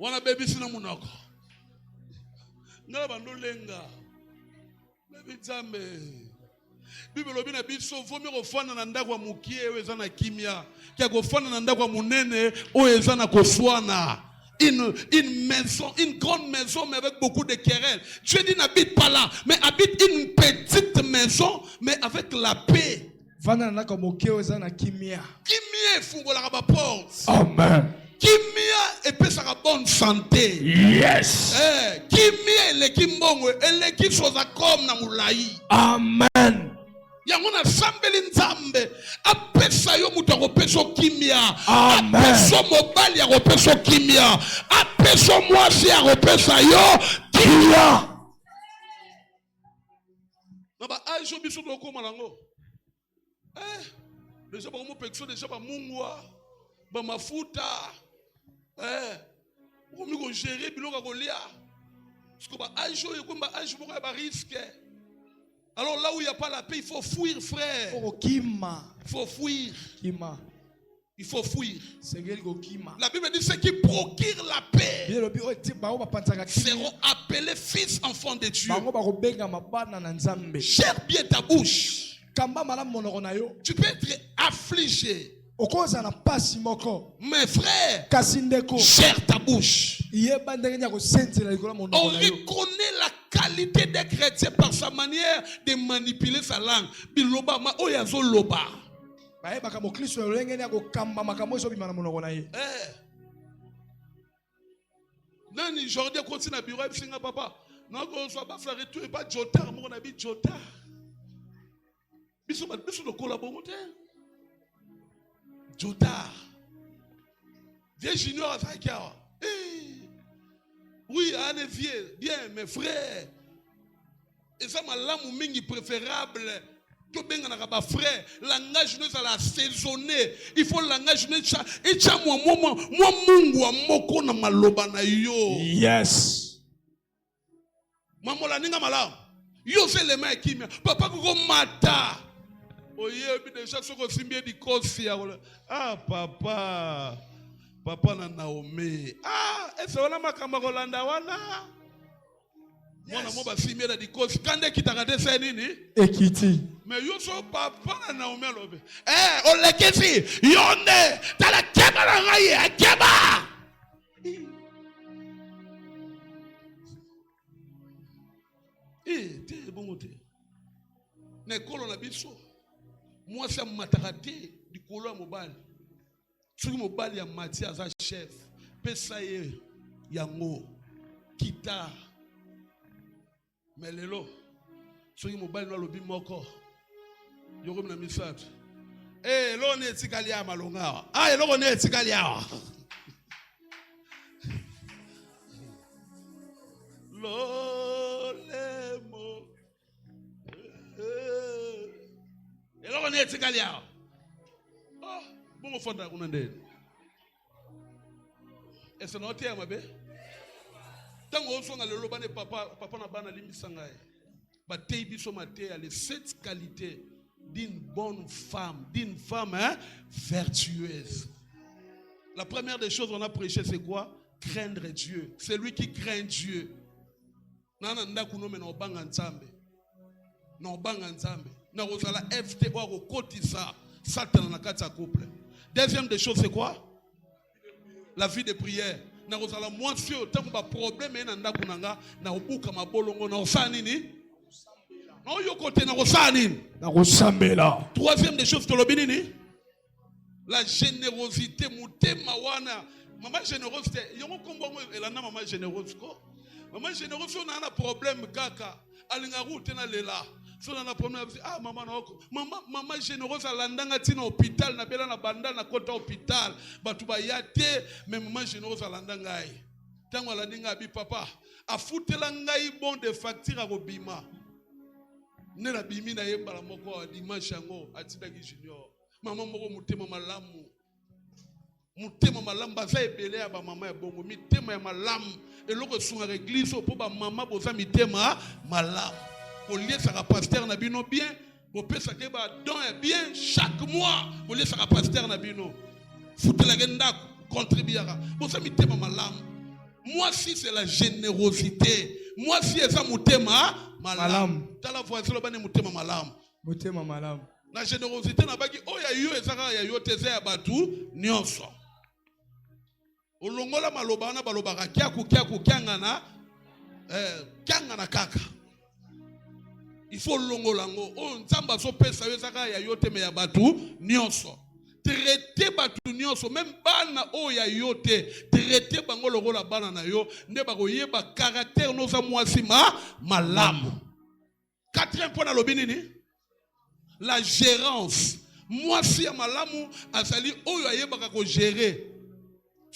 Wana baby sina munoko. Ngala bandolenga. Baby zambe. Bible obina biso vomi kofana na ndako ya mukie oyo eza na kimia kia kofana na ndako ya munene oyo eza na koswana une maison, une grande maison mais avec beaucoup de querelles. Dieu dit n'habite pas là mais habite une petite maison mais avec la paix. Vana na ndako ya mukie oyo eza na kimia. Kimia efungolaka ba porte. Amen. Kimia epesaka bonne santé. Yes. Kimia eleki mbongo eleki soza comme na mulai. Amen. Yangona sambeli nzambe apesa yo mutu akopesa kimia. Amen. Apesa mobali akopesa kimia. Apesa mwasi akopesa yo kimia. Naba ajo biso dokoma nango. Déjà ba mo pekso déjà ba mungwa ba mafuta. Omi ko gérer biloko kolia. Parce que ba ajo yekomba ajo moko ba risque. Alors là où il n'y a pas la paix, il faut fuir, frère. Il faut fuir. Il faut fuir. La Bible dit ceux qui procurent la paix seront appelés fils enfants de Dieu. Gère bien ta bouche. Tu peux être affligé. Mais frère, gère ta bouche. On reconnaît la qualité des chrétiens par sa manière de manipuler sa langue. Biloba ma oyazo loba. Nani Jordi continue à bureau et singa papa. Non ko so ba frère tout et pas jotar mo na bi jotar. Biso le collaborateur. Jotar. Vieux junior à Zakia. Oui, allez vieux, bien, mes frères. Et ça m'a l'amour mingi préférable. Que bien on a frère, langage nous a assaisonné. Il faut langage nous et ça moi mungu amoko na maloba na yo. Yes. Maman la ninga mala. Yo c'est les mains qui papa ko mata. Oye bi déjà soko simbie di kosi ya. Ah papa. Papa na Naomi. Ese wana makamba kolanda wana. Mwana mo ba simie da di kosi kande kitaka se nini? Ekiti. Mais yo so papa na Naomi alobe. Olekesi yonde tala kema na ngai akeba. Te bongo te. Na kolo na biso. Moi ça matakate di kolo ya mobali. Soki mobali ya Mathieu aza chef, pesa ye yango kita. Mais lelo soki mobali na lobi moko yoko na misato. Lo ne etikali ya malonga. Eloko ne etikali ya. Lolemo. Eloko ne etikali ya. Bongo fonda kuna ndeni. Ese na ote ya mabe. Tango osonga lelo bane papa na bana limbisa ngai. Ba tei biso mate ya les 7 qualités d'une bonne femme, vertueuse. La première des choses qu'on a prêché c'est quoi? Craindre Dieu. C'est lui qui craint Dieu. Nana ndaku no mena obanga nzambe. Na obanga nzambe. Na kozala FT wa kotisa Satan na kati ya couple. Deuxième des choses, c'est quoi? La vie de prière. Na kozala mwasio tango ba problème ena ndaku nanga na obuka mabolongo na osani ni? Na yo kote na osani. Na osambela. Troisième des choses, tolobi nini? La générosité mutema wana. Maman générosité, yongo kombo elana maman généreuse ko. Maman généreuse on a un problème kaka. alingaru tena lela. So na problème ah maman noko maman généreuse alandanga tina hôpital na bela na banda na kota hôpital batu ba yate mais maman généreuse alandanga ai tango alandinga bi papa afutela ngai bon de facture a robima ne la bimi na yembala moko dimanche yango atinda ki junior maman moko mutema malamu baza ebele ya ba mama ya bongo mitema ya malamu eloko sunga église po ba mama boza mitema malamu pour lier ça pasteur na bino bien pour pesa ke ba don bien chaque mois pour lier ça pasteur na bino futela genda contribuera boza mitema malamu. Moi si c'est la générosité, moi si eza mutema malamu tala voici lo bane mutema malamu la générosité na baki oya yo ezaka ya yo teze ya batu nyonso olongola maloba na baloba kia kyangana kaka il faut longolango o nzamba so pesa yo ezaka ya yo teme ya batu nyonso traiter batu nyonso même bana o ya yo te traiter bango lokola bana na yo nde bakoyeba caractère noza mwasi malamu. Quatrième point na lobi nini la gérance. Mwasi ya malamu azali oyo ayebaka ko gérer.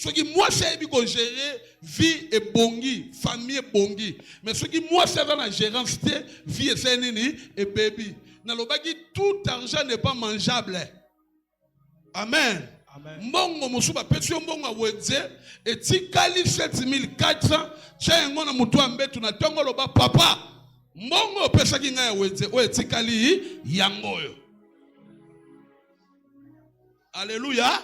Ce qui moi c'est ko gérer vie et bongi, famille et bongi. Mais ce qui moi c'est dans la gérance te vie et nini et baby. Na lobaki tout argent n'est pas mangeable. Amen. Mbongo musuba petio mbongo aweze etikali 7400 chengo na mutu ambetu na tongo loba papa mbongo pesa kinga ya weze o etikali yangoyo. Alléluia.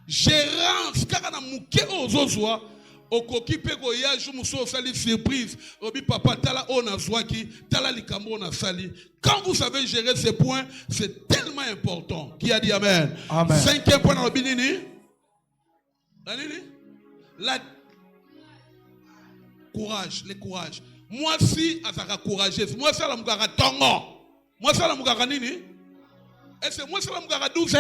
Gérance kaka na muke ozozwa okoki pe ko ya jumuso sali surprise obi papa tala ona zwaki tala likambo na sali. Quand vous savez gérer ces points, c'est tellement important. Qui a dit amen? Amen. Cinquième point dans le binini. La courage, le courage. Moi si azaka courageuse, moi ça la mugara tongo. Moi ça la mugara nini? Et c'est moi ça la mugara 12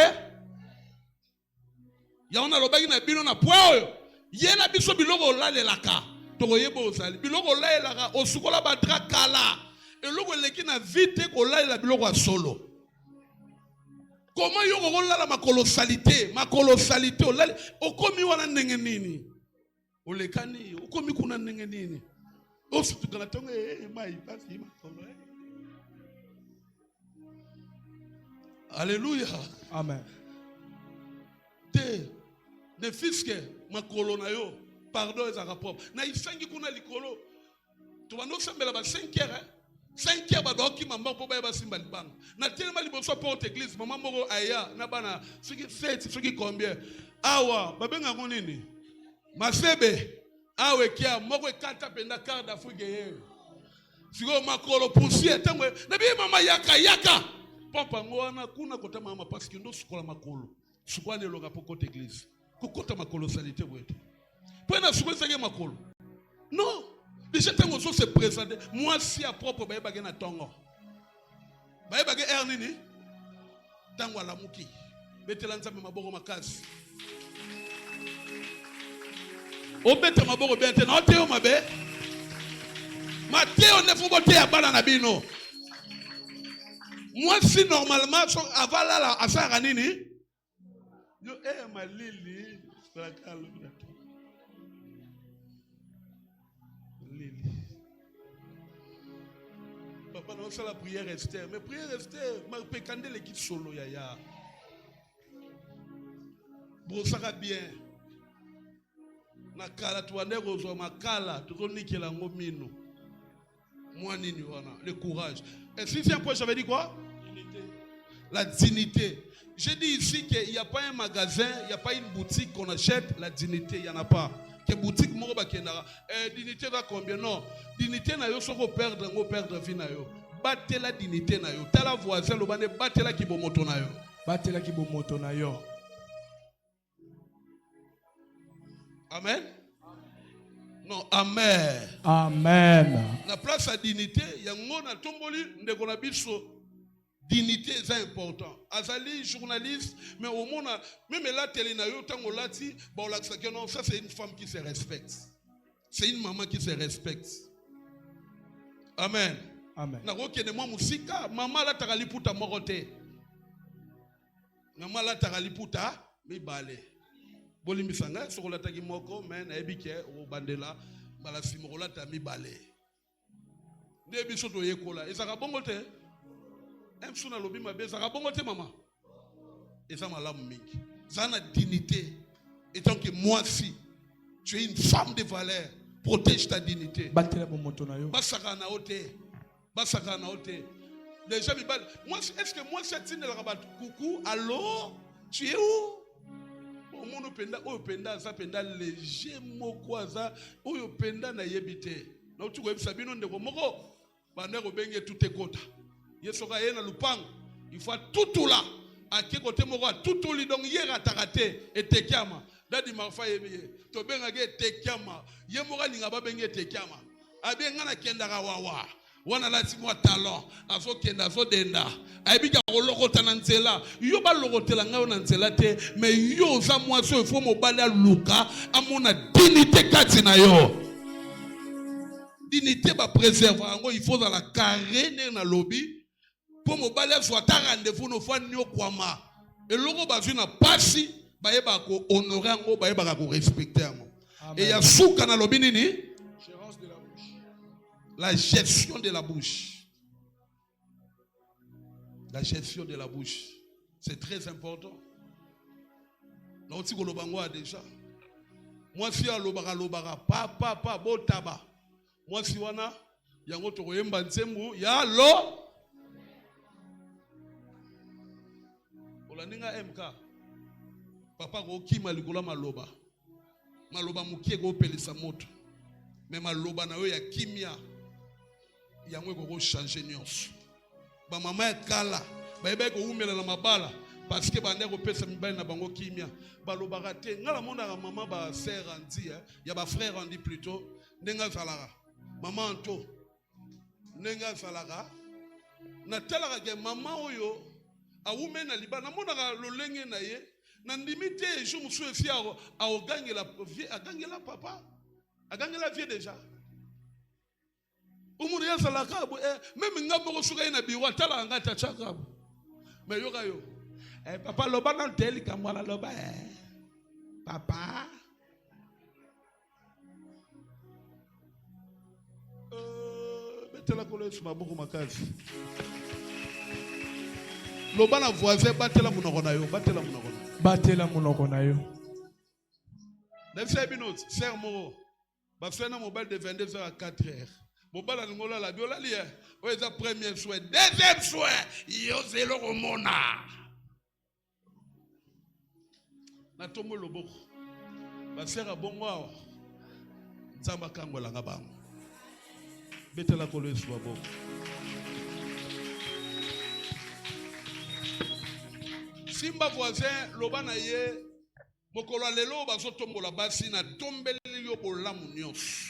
ya ona lobaki na bino na point oyo yena biso biloko lalelaka tokoyeba ozali biloko lalelaka osukola badra kala eloko eleki na vite kolalela biloko ya solo. Comment yo kolala makolosalité olali okomi wana ndenge nini olekani okomi kuna ndenge nini osutukana tongo mai basi makolo. Alléluia. Amen. Ne fiske makolo na yo pardon ezaka propre na isangi kuna likolo to bando sambela ba 5 heures 5 heures ba doki mamba po ba simba libanga na telema liboso porte église mama moko aya na bana soki fête soki combien awa babenga ko nini masebe awe kia moko ekata penda carte d'Afrique ye siko makolo poussière tango na bi mama yaka papa ngwana kuna kota mama parce que ndo sukola makolo sukwane longa po côté église kokota makolosalité bwete pona sukozake makolo non déjà tango so se présenter moi si à propre ba yebage na tongo ba yebage nini tango alamuki betela nzambe maboko makasi obeta maboko bete na oteo mabe Mateo ne faut boter ya bana na bino. Moi si normalement so avala la affaire nini yo malili spakalo lili papa non c'est la prière Esther mais prière Esther ma pekande l'équipe solo yaya brosaka bien nakala tuande rozo makala tuzonikela ngomino moi nini wana le courage et si c'est un point j'avais dit quoi la dignité. J'ai dit ici qu'il n'y a pas un magasin, il n'y a pas une boutique qu'on achète la dignité, il n'y en a pas. Que boutique moroba kenara. Dignité va combien? Non. Dignité na yo soko perdre vie na yo. Batte la dignité na yo. Tala voisin lo bane batte la kibomoto na yo. Batte la kibomoto na yo. Amen. Non, amen. Amen. La place à dignité, yango na tomboli ndeko na biso. Dignité est important. Azali journaliste, mais au monde, même là, télé na yo tango lati, bon là non, ça c'est une femme qui se respecte. C'est une maman qui se respecte. Amen. Amen. Na kokende mwa musika mama la takaliputa morote. Mama la takaliputa mibale. Bolimbisanga sokola taki moko mais na ebike o bandela bala simokola ta mibale. Ndebi soto yekola ezaka bongo te. Emsuna lobi mabe ezaka bongo te mama. Eza malamu mingi. Zana dignité. Et tant que moi si tu es une femme de valeur, protège ta dignité. Batela bomoto na yo. Basaka na ote. Basaka na ote. Déjà mibale. Moi est-ce que moi cette signe la rabat coucou allô tu es où? Omono penda oyo penda za penda léger moko aza oyo penda na yebite. Na utu ko yebisa bino ndeko moko bande ko benge tout ekota. Yesoka ye na lupango. Il faut tout là. Ake kote moko tout li donc yera takate etekiama. Dadi mafa yebie. To benga ke etekiama. Ye moko linga ba benge etekiama. Abenga na kenda ka wawa. Wana lati mwa talent. Azo kenda azo denda. Aibika kolokota na nzela. Yo ba lokotela ngao na nzela te. Mais yo za mwa so ifo mobala luka. Amona dignité kati na yo. Dignité ba préserver ango il faut dans la carène na lobby. Pour mobala soit ta rendez-vous no fa nyo kwama. Et loko bazui na pasi ba yeba ko honorer ango ba yeba ko respecter ango. Et ya souka na lobby nini? La gestion de la bouche. La gestion de la bouche. C'est très important. Donc, si vous l'avez déjà. Moi, si vous l'avez pas, bon tabac. Moi, si vous l'avez il y a l'eau. Olaninga MK. Papa, qui m'a dit maloba. Maloba moukie go pelisa moto. Mais maloba na yo ya kimia. Yango ko changer nyonso ba mama ya kala ba yeba ko umela na mabala parce que bande ko pesa mibali na bango kimia ba lobaka te ngala mona ka mama ba sœur andi ya ba frère andi plutôt ndenga zalaka mama anto ndenga zalaka na telaka ke mama oyo a umena libana mona ka lolenge na ye na ndimite je musu efi a ogangela vie agangela papa agangela vie déjà. Umuri salaka même ngabo ko suka ina biwa tala ngata chaka mais yoka yo papa loba na teli kamwana loba papa betela ko lesu maboko makazi loba na voisin batela munoko na yo batela munoko na yo Nefse binot sermo basena mobile de 22h à 4h. Mobala ngola la biola lié. Ouais, c'est premier souhait, deuxième souhait. Yo zelo romona. Na tomo loboko. Ba sera bongo. Nzamba kangola ngabang. Betela kolo eswa boko. Simba voisin lobana ye mokolo lelo bazotombola basi na tombeli yo bolamu nyonso.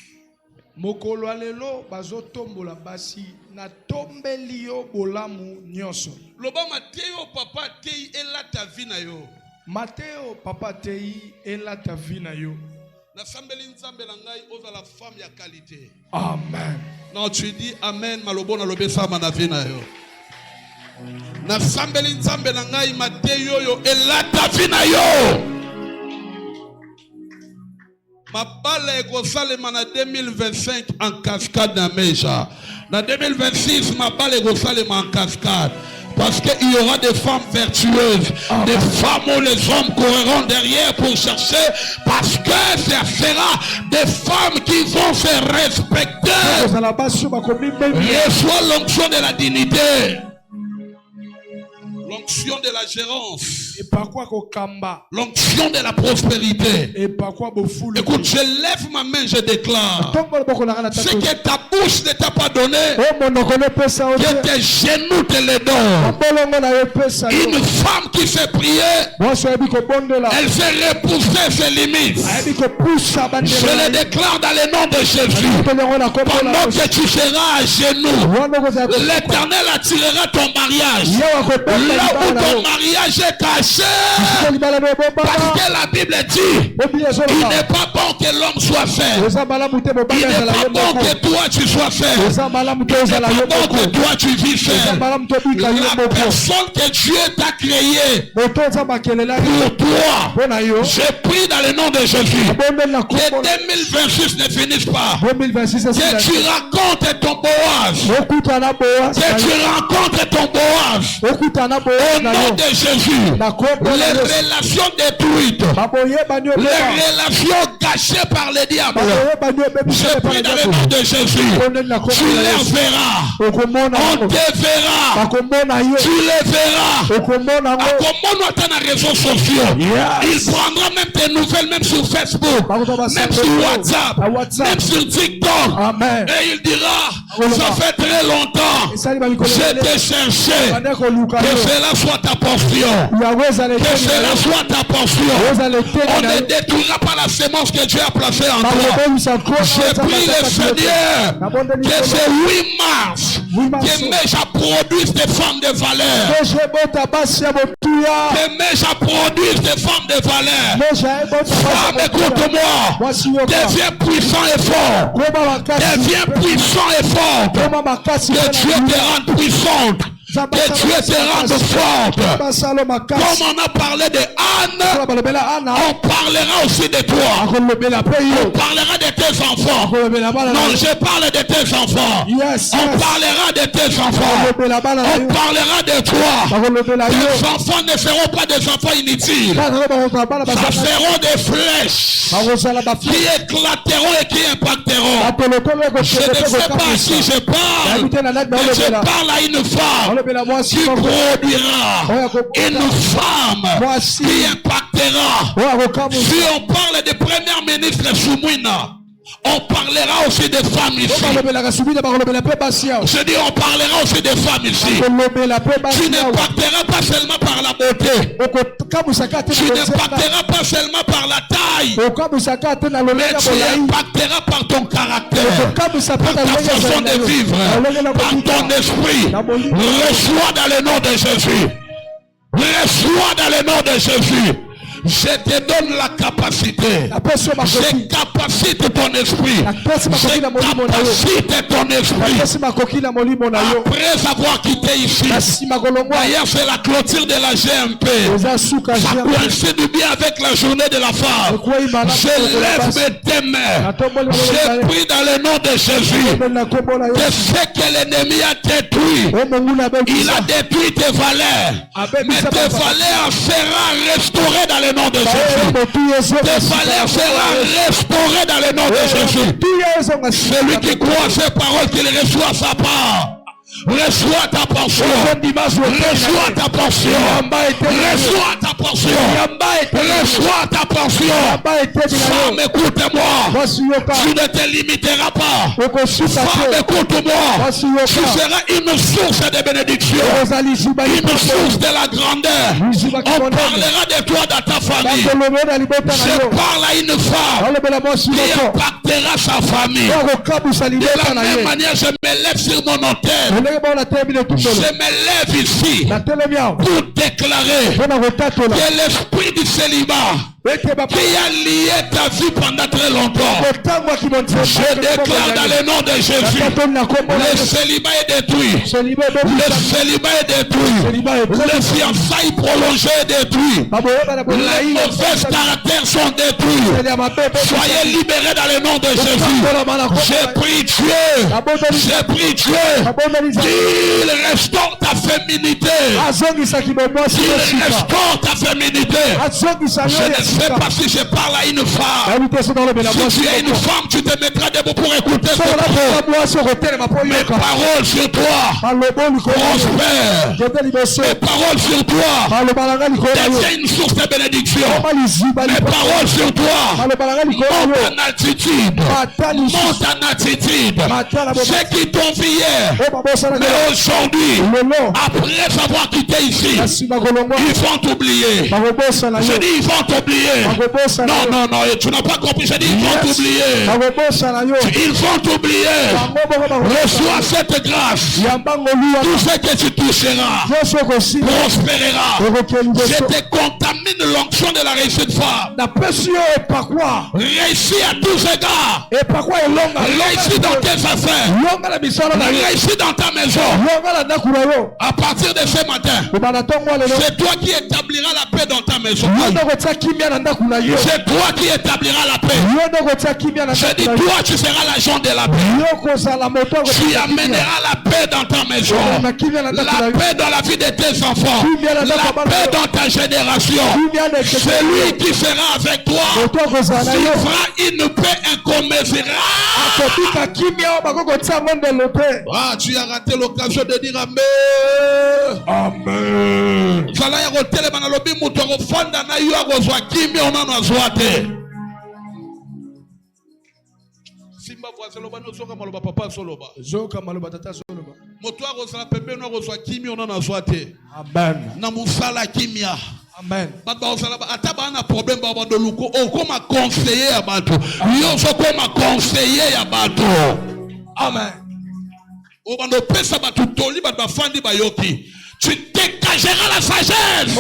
Mokolo alelo bazotombola basi na tombeli yo bolamu nyonso. Loba Mateo papa tei elata vie na yo. Mateo papa tei elata vie na yo. Na sambeli nzambe na ngai oza la femme ya qualité. Amen. Non, tu dis amen malobo na lobe sama na vie na yo. Na sambeli nzambe na ngai Mateo yo elata vie na yo. Ma balle est en 2025 en cascade dans Meja. En 2026, ma balle est en cascade. Parce qu'il y aura des femmes vertueuses, des femmes où les hommes courront derrière pour chercher. Parce que ce sera des femmes qui vont se respecter. Reçois l'onction de la dignité. L'onction de la gérance. L'onction de la prospérité. Écoute, je lève ma main, je déclare. Ce que ta bouche ne t'a pas donné, que tes genoux te le donnent. Une femme qui s'est priée, elle s'est repoussée ses limites. Je le déclare dans le nom de Jésus. Pendant que tu seras à genoux, l'Éternel attirera ton mariage. Là où ton mariage est caché, fâché. Parce que la Bible dit, il n'est pas bon que l'homme soit fait. Il n'est pas bon que toi tu sois fait. Il n'est pas bon que toi tu vis fait. La personne que Dieu t'a créée pour toi, j'ai pris dans le nom de Jésus que 2026 ne finisse pas. Que tu rencontres ton Boaz. Que tu rencontres ton Boaz. Au nom de Jésus. Les relations détruites. Les relations gâchées par le diable. Je prie dans le nom de Jésus. Tu les verras. On te verra. Tu les verras. Comment on a les réseaux sociaux. Il prendra même tes nouvelles, même sur Facebook, même sur WhatsApp, même sur TikTok. Amen. Et il dira, ça fait très longtemps, je t'ai cherché. Que cela soit ta portion. Que cela soit ta portion. On ne détruira pas la sémence que Dieu a placée en toi. J'ai pris le Seigneur que c'est 8 mars que Méja produise des femmes de valeur. Que Méja produise des femmes de valeur. Femme, écoute-moi. Deviens puissant et fort. Deviens puissant et fort. Que Dieu te rende puissante. Que Dieu te rende forte. Comme on a parlé de Anne, on parlera aussi de toi. On parlera de tes enfants. Non, je parle de tes enfants. On parlera de tes enfants. On parlera de toi. Tes enfants ne seront pas des enfants inutiles. Ça seront des flèches qui éclateront et qui impacteront. Je ne sais pas si je parle, mais je parle à une femme qui produira, une femme qui impactera. Si on parle de première ministre Soumouina, on parlera aussi des femmes ici. Je dis on parlera aussi des femmes ici. Tu n'impacteras pas seulement par la beauté. Tu n'impacteras pas seulement par la taille. Mais tu impacteras par ton caractère, par ta façon de vivre, par ton esprit. Reçois dans le nom de Jésus. Reçois dans le nom de Jésus. Je te donne la capacité. Je capacite ton esprit. Je capacite ton esprit. Après avoir quitté ici, d'ailleurs c'est la clôture de la GMP. Ça coïncide bien avec la journée de la femme. Je lève mes deux mains. Je prie dans le nom de Jésus que ce que l'ennemi a détruit, il a détruit tes valeurs. Mais tes valeurs seront restaurées dans le nom de Jésus. Tes valeurs seront restaurées dans le nom de Jésus. Celui qui croit ces paroles, qu'il reçoit sa part. Reçois ta portion. Reçois ta portion. Reçois ta portion. Reçois ta portion. Femme, écoute-moi. Tu ne te limiteras pas. Femme, écoute-moi. Tu seras une source de bénédiction. Une source de la grandeur. On parlera de toi dans ta famille. Je parle à une femme qui impactera sa famille. De la même manière, je me lève sur mon autel. Je me lève ici pour déclarer que l'esprit du célibat qui a lié ta vie pendant très longtemps, je déclare dans le nom de Jésus, le célibat est détruit. Le célibat est détruit. Les fiançailles prolongées est détruit. Les mauvais caractères sont détruits. Soyez libérés dans le nom de Jésus. J'ai pris Dieu. J'ai pris Dieu. Il restaure ta féminité. Il restaure ta féminité. Je ne sais pas si je parle à une femme. Si tu es une femme, tu te mettras debout pour écouter ce propos. Mes paroles sur toi prospèrent. Mes paroles sur toi deviennent une source de bénédiction. Mes paroles sur toi montent en altitude. Montent en altitude. Ceux qui t'ont vu hier, mais aujourd'hui, après avoir quitté ici, ils vont t'oublier. Je dis ils vont t'oublier. t'oublier. Non, non, non, tu n'as pas compris. J'ai dit, ils vont t'oublier. Ils vont t'oublier. Reçois cette grâce. Tout ce que tu toucheras prospérera. Je te contamine l'onction de la réussite femme. Réussis à tous égards. Réussis dans tes affaires. Réussis dans ta maison. À partir de ce matin, c'est toi qui établiras la paix dans ta maison. C'est toi qui établiras la paix. Je dis, toi tu seras l'agent de la paix. Tu amèneras la paix dans ta maison. La paix dans la vie de tes enfants. La paix dans ta génération. Celui qui sera avec toi vivra une paix incommensurable. Ah, tu as raté l'occasion de dire Amen. Amen. Simba voisin loba no soka maloba papa soloba. Zoka maloba tata soloba. Moto arozala pembe no arozwa kimia ona na zwate. Amen. Na musala kimia. Amen. Baba ozala ataba na problème baba de luko o koma conseiller ya bato. Yo so koma conseiller ya bato. Amen. O bando pesa bato toli bato bafandi bayoki. Tu dégageras la sagesse.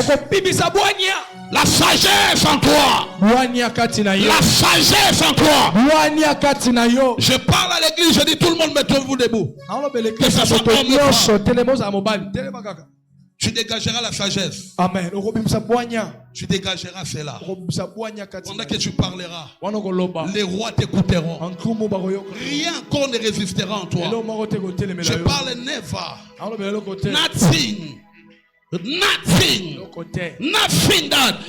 La sagesse en toi. La sagesse en toi. Je parle à l'église, je dis tout le monde mettez-vous debout. Que ça soit homme. Tu dégageras la sagesse. Amen. Tu dégageras cela. Pendant que tu parleras, les rois t'écouteront. Rien encore ne résistera en toi. Je parle never. Nothing. Nothing. Nothing that.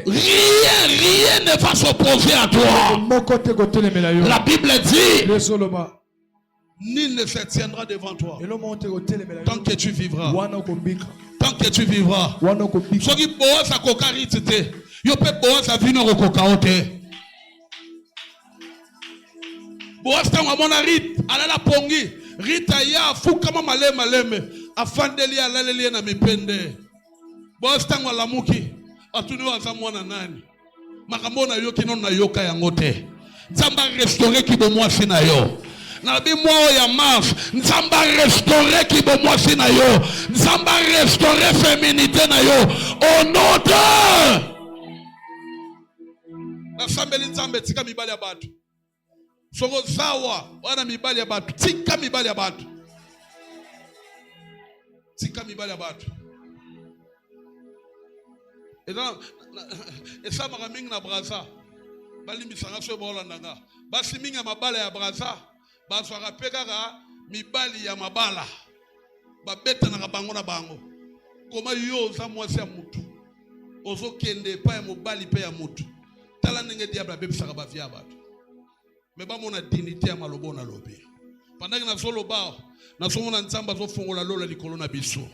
Rien ne va s'opposer à toi. La Bible dit, nul ne se tiendra devant toi tant que tu vivras. Tant que tu vivras. Ce qui boit sa cocarité, yo peut boire sa vie non recocaote. Boire sa mamona rit, ala la pongi, rita ya fukama maleme, afandeli alaleli na mipende. Boire sa ngala muki, atuni wa zamwana nani. Makamona yo kino na yoka yangote. Nzamba restaurer ki bo mwasi na yo. Nabi moi ya maf, nzamba restaurer ki bo mwasi na yo. Nzamba restaurer féminité na yo. Au nom de na sambeli nzambe tika mibali ya batu. Soko zawa wana mibali ya batu. Tika mibali ya batu. Tika mibali ya batu. Esa makamingi na braza. Bali misanga so bola ndanga. Basi mingi ya mabala ya braza. Baso akapekaka mibali ya mabala. Babeta na kabango na bango. Koma yo za mwasi ya mutu. Ozo kende pa ya mobali pe ya mutu. Tala nenge diabla bebisaka bavia batu. Meba mona dignité ya malobo na lobi. Pendant que na solo ba, na somona nzamba zo fongola lola likolo na biso.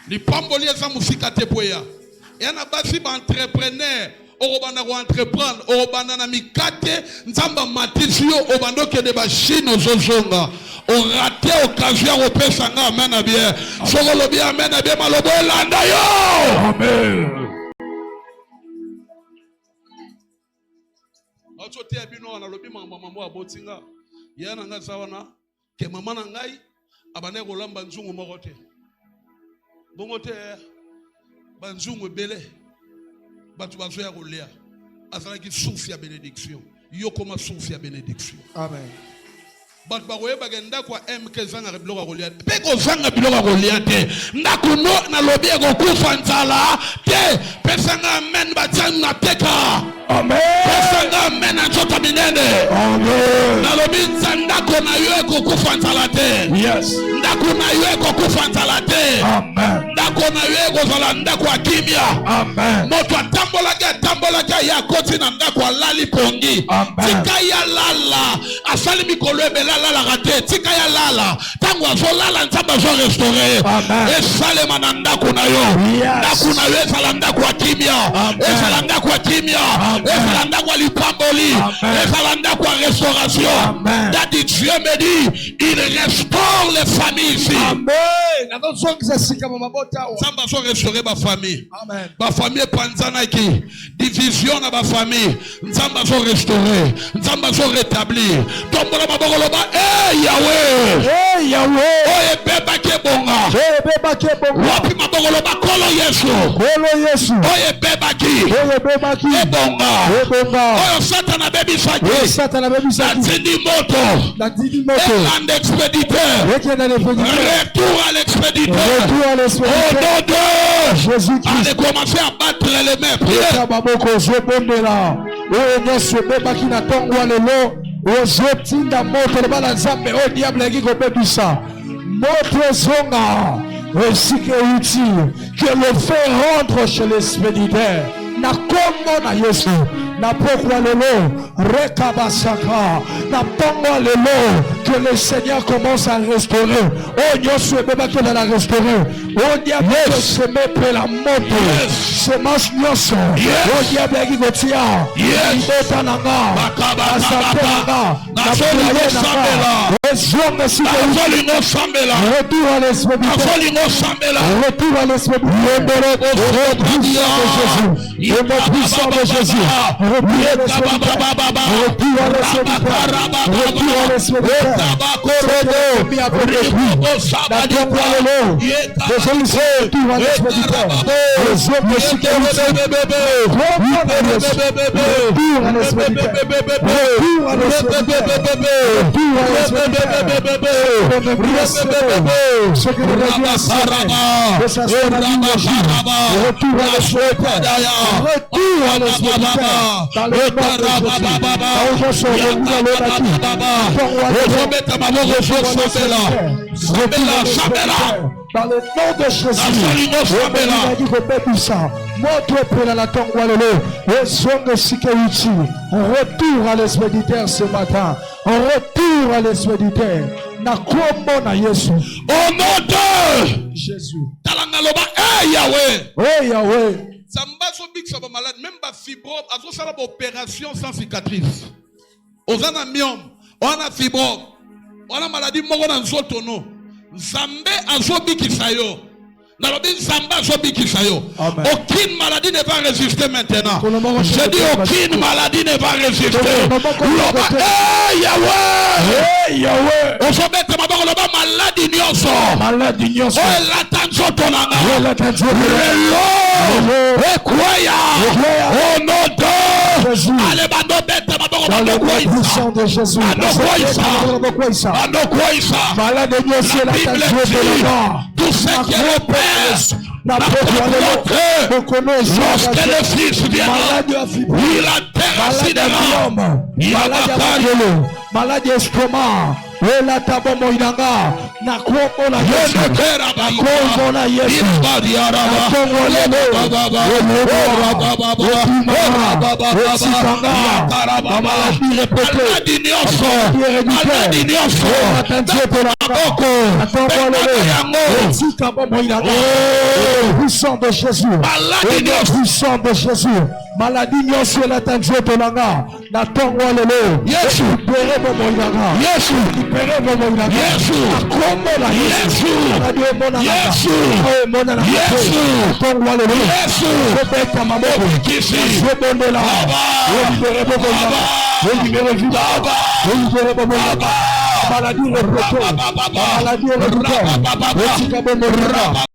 Lipamboli eza musika te poya. Et na basi ba entrepreneur, orobanda ko entreprendre, orobanda na mikate, nzamba matisio obando ke de ba Chine ozozonga. O raté occasion au pesanga amen na bien. Soko lobi amen na bien malobo elanda yo. Amen. Achote abino na lobi mambo abotinga. Yana nga sawana ke mama na ngai abane ko lamba nzungu moko te. Bongo te banzungu bele batu bazoya kolia azala ki source ya bénédiction. Yo koma source ya bénédiction. Amen. Batu bakoye bagenda kwa MK zanga biloko kolia. Pe ko zanga biloko kolia te. Ndakuno na lobi ko kufa nzala te. Pesanga men batsan na teka. Amen. Pesanga men anchota minene. Amen. Na lobi nzandako na yo ko kufa nzala te. Yes. Ndako na yo ko kufa nzala te. Amen. Ndako na yo ko zala ndako akimia. Amen. Moto atambola ya koti na ndako alali pongi. Amen. Tika ya lala asali mikolo ebela lala rate tika ya lala tango azolala nzambe azorestaurer esalema na ndako na yo ndako na yo ezala ndako ya kimia ezala ndako ya kimia ezala ndako ya lipamboli ezala ndako ya restauration. Daddy Dieu me dit il restaure les familles ici. Nzambe azorestaurer ba famille ba famille panzanaki division na ba famille nzambe azorestaurer nzambe azorétablir tombola maboko loba Yahweh oye beba kebonga wapi maboko loba kolo Yesu oye beba ki ebonga oyo satana bebi saki natindi moto elande expéditeur retour à l'expéditeur au nom de Jésus. Allez commencer à battre les mains. Priez. ozotinda moto le bala nzambe o diable yaki kopebisa moto zonga esike utile que le fait rentre chez l'expéditeur na kombo na Yesu na pokwa lelo rekabasaka na pongo lelo que le Seigneur commence à restaurer o nyoso beba que la restaurer o diable se met la moto se marche nyoso o diable yaki kotia ibota nanga asatanga na bola yena retour à l'expéditeur retour à l'expéditeur le nom puissant de Jésus retour à l'expéditeur retour à l'expéditeur retour à l'expéditeur retour à l'expéditeur les hommes de sécurité retour à l'expéditeur retour à l'expéditeur retour à l'expéditeur ce que nous avons que ça soit la vie de Jésus retour à l'expéditeur retour à l'expéditeur dans le nom de Jésus dans le nom de Jésus retour à l'expéditeur ce matin retour à l'expéditeur na kombo na Yesu au nom de Jésus Yahweh Samba sobikisa ba malade même ba fibrome azosala ba opération sans cicatrice. Ozana myome, ona fibrome. Ona maladie moko na nzoto no. Nzambe azobikisa yo. Nalobi Nzambe azobikisa yo. Aucune maladie ne va résister maintenant. Je dis aucune maladie ne va résister. Loba Yahweh. Ozobeta maboko loba maladie nyonso. Maladie nyonso. Elata nzoto nanga. Rekwaya au nom de Jésus. Allez, dans le puissant de Jésus. Malade Dieu, la Bible dit tout ce qui est le Père n'a pas lorsque le Fils viendra, il a terrassinéra. Malade estomac. Ela tabomo inanga na kuombo na Yesu na kuombo na Yesu na kuombo lelo maladi puissant de Jésus puissant de Jésus maladie nyonso la tanzo tolanga na tongo lelo Yesu libere bomo inanga Yesu libere bomo inanga Yesu kombo na Yesu radio mona na Yesu mona na Yesu tongo lelo Yesu beta maboko kisi bonde la libere bomo inanga libere vida libere bomo inanga maladie le proto maladie le proto